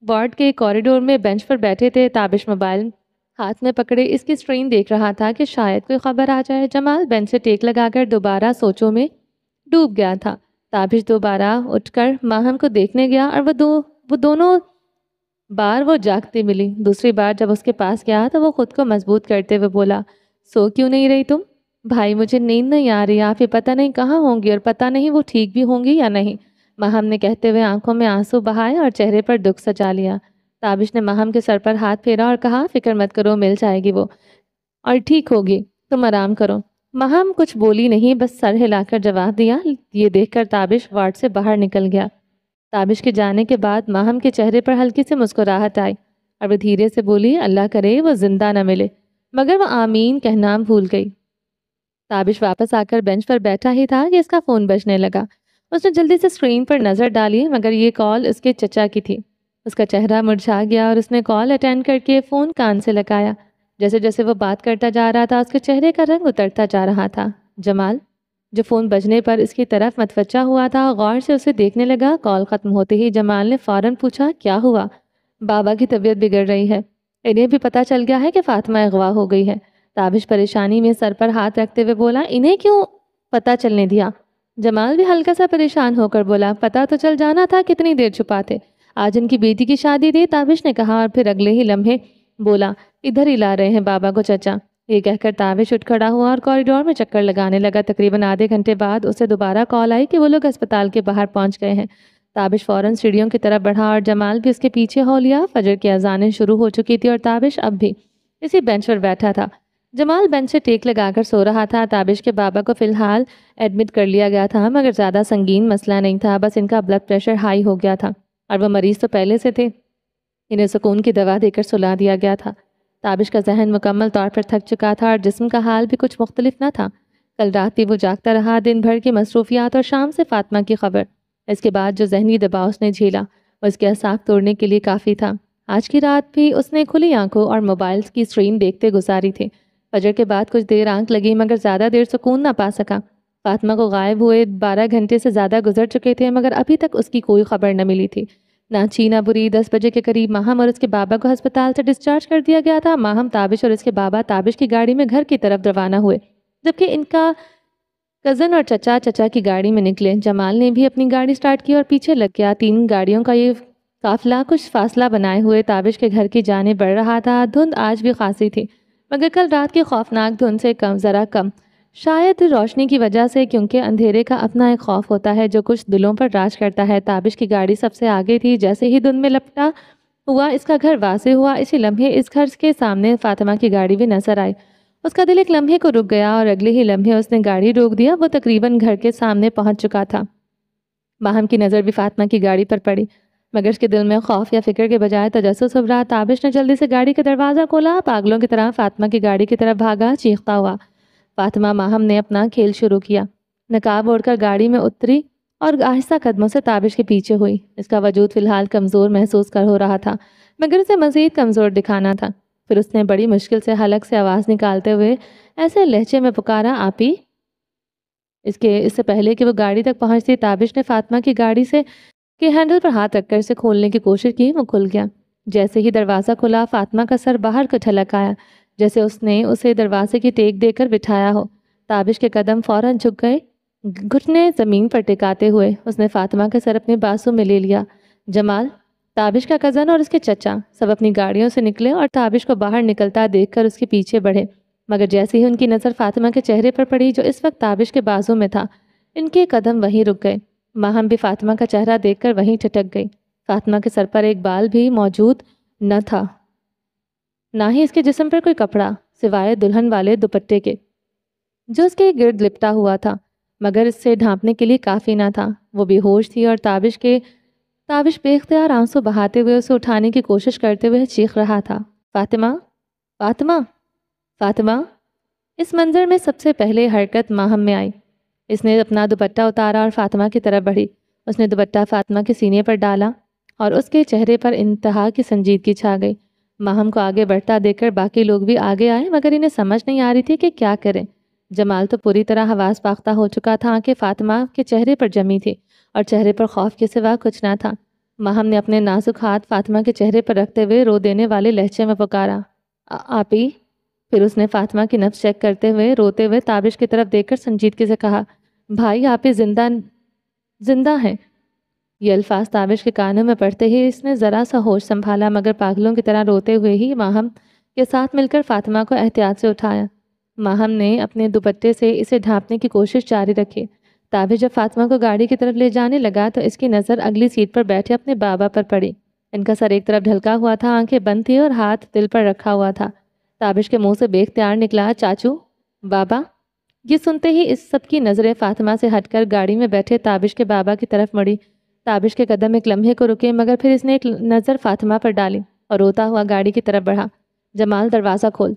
وارڈ کے کوریڈور میں بینچ پر بیٹھے تھے۔ تابش موبائل ہاتھ میں پکڑے اس کی اسکرین دیکھ رہا تھا کہ شاید کوئی خبر آ جائے۔ جمال بینچ سے ٹیک لگا کر دوبارہ سوچوں میں ڈوب گیا تھا۔ تابش دوبارہ اٹھ کر ماہم کو دیکھنے گیا اور وہ دونوں بار وہ جاگتی ملی۔ دوسری بار جب اس کے پاس گیا تو وہ خود کو مضبوط کرتے ہوئے بولا، سو کیوں نہیں رہی تم؟ بھائی مجھے نیند نہیں آ رہی، آپ یہ پتہ نہیں کہاں ہوں گی اور پتہ نہیں وہ ٹھیک بھی ہوں گی یا نہیں، ماہم نے کہتے ہوئے آنکھوں میں آنسو بہائے اور چہرے پر دکھ سجا لیا۔ تابش نے ماہم کے سر پر ہاتھ پھیرا اور کہا، فکر مت کرو، مل جائے گی وہ اور ٹھیک ہوگی، تم آرام کرو۔ ماہم کچھ بولی نہیں، بس سر ہلا کر جواب دیا۔ یہ دیکھ کر تابش وارڈ سے باہر نکل گیا۔ تابش کے جانے کے بعد ماہم کے چہرے پر ہلکی سی مسکراہٹ آئی اور وہ دھیرے سے بولی، اللہ کرے وہ زندہ نہ ملے، مگر وہ آمین کہنا بھول گئی۔ تابش واپس آ کر بینچ پر بیٹھا ہی تھا کہ اس کا فون بجنے لگا۔ اس نے جلدی سے اسکرین پر نظر ڈالی مگر یہ کال اس کے چچا کی تھی۔ اس کا چہرہ مرجھا گیا اور اس نے کال اٹینڈ کر کے فون کان سے لگایا۔ جیسے جیسے وہ بات کرتا جا رہا تھا اس کے چہرے کا رنگ اترتا جا رہا تھا۔ جمال جو فون بجنے پر اس کی طرف متوجہ ہوا تھا غور سے اسے دیکھنے لگا۔ کال ختم ہوتے ہی جمال نے فوراً پوچھا، کیا ہوا؟ بابا کی طبیعت بگڑ رہی ہے، انہیں بھی پتہ چل گیا ہے کہ فاطمہ اغوا ہو گئی ہے۔ تابش پریشانی میں سر پر ہاتھ رکھتے ہوئے بولا، انہیں کیوں پتہ چلنے دیا؟ جمال بھی ہلکا سا پریشان ہو کر بولا، پتہ تو چل جانا تھا، کتنی دیر چھپاتے، آج ان کی بیٹی کی شادی تھی۔ تابش نے کہا اور پھر اگلے ہی لمحے بولا، ادھر ہی لا رہے ہیں بابا کو چچا۔ یہ کہہ کر تابش اٹھ کھڑا ہوا اور کوریڈور میں چکر لگانے لگا۔ تقریباً آدھے گھنٹے بعد اسے دوبارہ کال آئی کہ وہ لوگ اسپتال کے باہر پہنچ گئے ہیں۔ تابش فوراً سیڑھیوں کی طرف بڑھا اور جمال بھی اس کے پیچھے ہو لیا۔ فجر کی اذانیں شروع ہو چکی تھی اور تابش اب بھی اسی بینچ پر بیٹھا تھا۔ جمال بینچ سے ٹیک لگا کر سو رہا تھا۔ تابش کے بابا کو فی الحال ایڈمٹ کر لیا گیا تھا مگر زیادہ سنگین مسئلہ نہیں تھا، بس ان کا بلڈ پریشر ہائی ہو گیا تھا اور وہ مریض تو پہلے سے تھے، انہیں سکون کی دوا دے کر سلا دیا گیا تھا۔ تابش کا ذہن مکمل طور پر تھک چکا تھا اور جسم کا حال بھی کچھ مختلف نہ تھا۔ کل رات بھی وہ جاگتا رہا، دن بھر کی مصروفیات اور شام سے فاطمہ کی خبر، اس کے بعد جو ذہنی دباؤ اس نے جھیلا وہ اس کے اعصاب توڑنے کے لیے کافی تھا۔ آج کی رات بھی اس نے کھلی آنکھوں اور موبائلز کی اسکرین دیکھتے گزاری تھی۔ فجر کے بعد کچھ دیر آنکھ لگی مگر زیادہ دیر سکون نہ پا سکا۔ فاطمہ کو غائب ہوئے 12 گھنٹے سے زیادہ گزر چکے تھے مگر ابھی تک اس کی کوئی خبر نہ ملی تھی۔ نہ اچھی نہ بری۔ 10 بجے کے قریب ماہم اور اس کے بابا کو ہسپتال سے ڈسچارج کر دیا گیا تھا۔ ماہم، تابش اور اس کے بابا تابش کی گاڑی میں گھر کی طرف روانہ ہوئے جبکہ ان کا کزن اور چچا کی گاڑی میں نکلے۔ جمال نے بھی اپنی گاڑی سٹارٹ کی اور پیچھے لگ گیا۔ 3 گاڑیوں کا یہ قافلہ کچھ فاصلہ بنائے ہوئے تابش کے گھر کی جانب بڑھ رہا تھا۔ دھند آج بھی خاصی تھی مگر کل رات کی خوفناک دھند سے ذرا کم، شاید روشنی کی وجہ سے، کیونکہ اندھیرے کا اپنا ایک خوف ہوتا ہے جو کچھ دلوں پر راج کرتا ہے۔ تابش کی گاڑی سب سے آگے تھی۔ جیسے ہی دھند میں لپٹا ہوا اس کا گھر واضح ہوا، اسی لمحے اس گھر کے سامنے فاطمہ کی گاڑی بھی نظر آئی۔ اس کا دل ایک لمحے کو رک گیا اور اگلے ہی لمحے اس نے گاڑی روک دیا۔ وہ تقریباً گھر کے سامنے پہنچ چکا تھا۔ ماہم کی نظر بھی فاطمہ کی گاڑی پر پڑی، مگر اس کے دل میں خوف یا فکر کے بجائے تجسس ابھرا۔ تابش نے جلدی سے گاڑی کا دروازہ کھولا، پاگلوں کی طرح فاطمہ کی گاڑی کی طرف بھاگا، چیختا ہوا۔ فاطمہ ماہم نے اپنا کھیل شروع کیا، نقاب اوڑھ کر گاڑی میں اتری اور آہستہ قدموں سے تابش کے پیچھے ہوئی۔ اس کا وجود فی الحال کمزور محسوس کر ہو رہا تھا، مگر اسے مزید کمزور دکھانا تھا۔ پھر اس نے بڑی مشکل سے حلق سے آواز نکالتے ہوئے ایسے لہجے میں پکارا، آپی۔ اس سے پہلے کہ وہ گاڑی تک پہنچتی، تابش نے فاطمہ کی گاڑی سے کے ہینڈل پر ہاتھ رکھ کر اسے کھولنے کی کوشش کی۔ وہ کھل گیا۔ جیسے ہی دروازہ کھلا، فاطمہ کا سر باہر کو جھلک آیا، جیسے اس نے اسے دروازے کی ٹیک دے کر بٹھایا ہو۔ تابش کے قدم فوراً جھک گئے، گھٹنے زمین پر ٹکاتے ہوئے اس نے فاطمہ کا سر اپنے بازو میں لے لیا۔ جمال، تابش کا کزن اور اس کے چچا سب اپنی گاڑیوں سے نکلے اور تابش کو باہر نکلتا دیکھ کر اس کے پیچھے بڑھے، مگر جیسے ہی ان کی نظر فاطمہ کے چہرے پر پڑی جو اس وقت تابش کے بازو میں تھا، ان کے قدم وہیں رک گئے۔ ماہم بھی فاطمہ کا چہرہ دیکھ کر وہیں چٹک گئی۔ فاطمہ کے سر پر ایک بال بھی موجود نہ تھا، نہ ہی اس کے جسم پر کوئی کپڑا سوائے دلہن والے دوپٹے کے جو اس کے گرد لپٹا ہوا تھا، مگر اس سے ڈھانپنے کے لیے کافی نہ تھا۔ وہ بے ہوش تھی اور تابش بے اختیار آنسو بہاتے ہوئے اسے اٹھانے کی کوشش کرتے ہوئے چیخ رہا تھا، فاطمہ، فاطمہ، فاطمہ۔ اس منظر میں سب سے پہلے حرکت ماہم میں آئی۔ اس نے اپنا دوپٹہ اتارا اور فاطمہ کی طرف بڑھی۔ اس نے دوپٹہ فاطمہ کے سینے پر ڈالا اور اس کے چہرے پر انتہا کی سنجیدگی چھا گئی۔ ماہم کو آگے بڑھتا دیکھ کر باقی لوگ بھی آگے آئے، مگر انہیں سمجھ نہیں آ رہی تھی کہ کیا کریں۔ جمال تو پوری طرح حواس باختہ ہو چکا تھا کہ فاطمہ کے چہرے پر جمی تھی اور چہرے پر خوف کے سوا کچھ نہ تھا۔ ماہم نے اپنے نازک ہاتھ فاطمہ کے چہرے پر رکھتے ہوئے رو دینے والے لہجے میں پکارا، آپی۔ پھر اس نے فاطمہ کی نبض چیک کرتے ہوئے روتے ہوئے تابش کی طرف دیکھ کر سنجیدگی سے کہا، بھائی، آپی زندہ ہیں۔ یہ الفاظ تابش کے کانوں میں پڑتے ہی اس نے ذرا سا ہوش سنبھالا، مگر پاگلوں کی طرح روتے ہوئے ہی ماہم کے ساتھ مل کر فاطمہ کو احتیاط سے اٹھایا۔ ماہم نے اپنے دوپٹے سے اسے ڈھانپنے کی کوشش جاری رکھی۔ تابش جب فاطمہ کو گاڑی کی طرف لے جانے لگا تو اس کی نظر اگلی سیٹ پر بیٹھے اپنے بابا پر پڑی۔ ان کا سر ایک طرف ڈھلکا ہوا تھا، آنکھیں بند تھی اور ہاتھ دل پر رکھا ہوا تھا۔ تابش کے منہ سے بے اختیار نکلا، چاچو، بابا۔ یہ سنتے ہی اس سب کی نظریں فاطمہ سے ہٹ کر گاڑی میں بیٹھے تابش کے بابا کی طرف مڑی۔ تابش کے قدم ایک لمحے کو رکے، مگر پھر اس نے ایک نظر فاطمہ پر ڈالی اور روتا ہوا گاڑی کی طرف بڑھا۔ جمال، دروازہ کھول،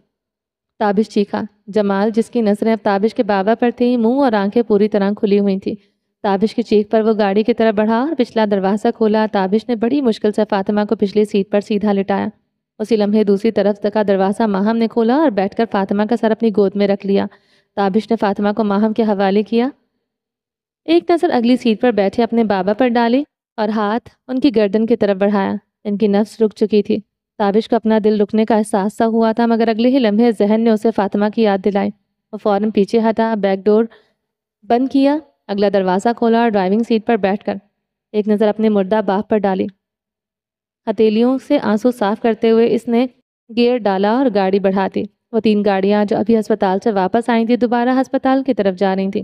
تابش چیخا۔ جمال، جس کی نظریں اب تابش کے بابا پر تھیں، منہ اور آنکھیں پوری طرح کھلی ہوئی تھیں۔ تابش کی چیخ پر وہ گاڑی کی طرف بڑھا اور پچھلا دروازہ کھولا۔ تابش نے بڑی مشکل سے فاطمہ کو پچھلی سیٹ پر سیدھا لٹایا۔ اسی لمحے دوسری طرف کا دروازہ ماہم نے کھولا اور بیٹھ کر فاطمہ کا سر اپنی گود میں رکھ لیا۔ تابش نے فاطمہ کو ماہم کے حوالے کیا، ایک نظر اگلی سیٹ پر بیٹھے اپنے بابا پر ڈالی اور ہاتھ ان کی گردن کی طرف بڑھایا۔ ان کی نفس رک چکی تھی۔ تابش کو اپنا دل رکنے کا احساس سا ہوا تھا، مگر اگلے ہی لمحے ذہن نے اسے فاطمہ کی یاد دلائی۔ وہ فوراً پیچھے ہٹا، بیک ڈور بند کیا، اگلا دروازہ کھولا اور ڈرائیونگ سیٹ پر بیٹھ کر ایک نظر اپنے مردہ باپ پر ڈالی۔ ہتھیلیوں سے آنسو صاف کرتے ہوئے اس نے گیئر ڈالا اور گاڑی بڑھا دی۔ وہ 3 گاڑیاں جو ابھی ہسپتال سے واپس آئی تھیں دوبارہ ہسپتال کی طرف جا رہی تھیں،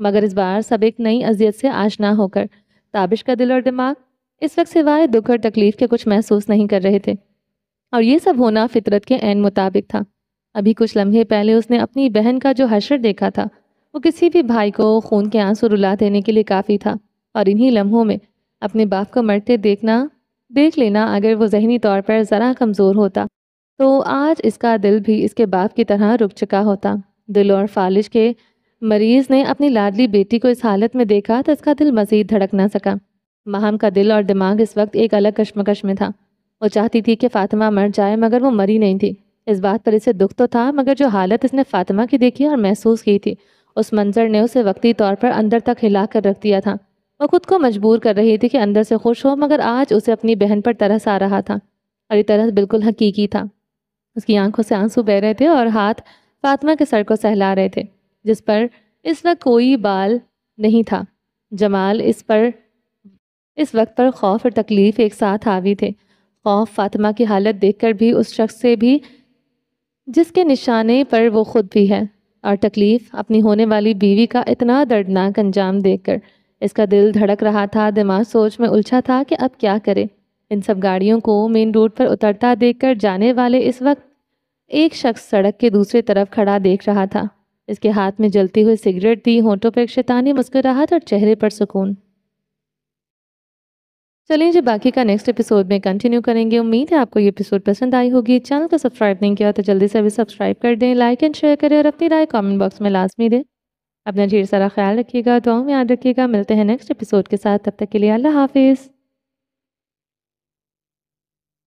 مگر اس بار سب ایک نئی اذیت سے آشنا ہو کر۔ تابش کا دل اور دماغ اس وقت سوائے دکھ اور تکلیف کے کچھ محسوس نہیں کر رہے تھے، اور یہ سب ہونا فطرت کے عین مطابق تھا۔ ابھی کچھ لمحے پہلے اس نے اپنی بہن کا جو حشر دیکھا تھا، وہ کسی بھی بھائی کو خون کے آنسو رلا دینے کے لیے کافی تھا، اور انہی لمحوں میں اپنے باپ کو مرتے دیکھ لینا اگر وہ ذہنی طور پر ذرا کمزور ہوتا تو آج اس کا دل بھی اس کے باپ کی طرح رک چکا ہوتا۔ دل اور فالج کے مریض نے اپنی لاڈلی بیٹی کو اس حالت میں دیکھا تو اس کا دل مزید دھڑک نہ سکا۔ ماہم کا دل اور دماغ اس وقت ایک الگ کشمکش میں تھا۔ وہ چاہتی تھی کہ فاطمہ مر جائے، مگر وہ مری نہیں تھی۔ اس بات پر اسے دکھ تو تھا، مگر جو حالت اس نے فاطمہ کی دیکھی اور محسوس کی تھی، اس منظر نے اسے وقتی طور پر اندر تک ہلا کر رکھ دیا تھا۔ وہ خود کو مجبور کر رہی تھی کہ اندر سے خوش ہو، مگر آج اسے اپنی بہن پر ترس آ رہا تھا، اور یہ ترس بالکل حقیقی تھا۔ اس کی آنکھوں سے آنسو بہہ رہے تھے اور ہاتھ فاطمہ کے سر کو سہلا رہے تھے، جس پر اس وقت کوئی بال نہیں تھا۔ جمال اس وقت پر خوف اور تکلیف ایک ساتھ حاوی تھے۔ خوف فاطمہ کی حالت دیکھ کر بھی، اس شخص سے بھی جس کے نشانے پر وہ خود بھی ہے، اور تکلیف اپنی ہونے والی بیوی کا اتنا دردناک انجام دیکھ کر۔ اس کا دل دھڑک رہا تھا، دماغ سوچ میں الجھا تھا کہ اب کیا کرے۔ ان سب گاڑیوں کو مین روڈ پر اترتا دیکھ کر جانے والے اس وقت ایک شخص سڑک کے دوسری طرف کھڑا دیکھ رہا تھا۔ اس کے ہاتھ میں جلتی ہوئی سگریٹ تھی، ہونٹوں پر ایک شیطانی مسکراہٹ اور چہرے پر سکون۔ چلیں جی باقی کا نیکسٹ ایپیسوڈ میں کنٹینیو کریں گے. امید ہے آپ کو یہ ایپیسوڈ پسند آئی ہوگی. چینل کو سبسکرائب نہیں کیا تو جلدی سے ابھی سبسکرائب کر دیں, لائک اینڈ شیئر کریں اور اپنی رائے کامنٹ باکس میں لازمی دیں. اپنا ڈھیر سارا خیال رکھیے گا, دعاؤں میں یاد رکھیے گا. ملتے ہیں نیکسٹ ایپیسوڈ کے ساتھ, تب تک کے لیے اللہ حافظ.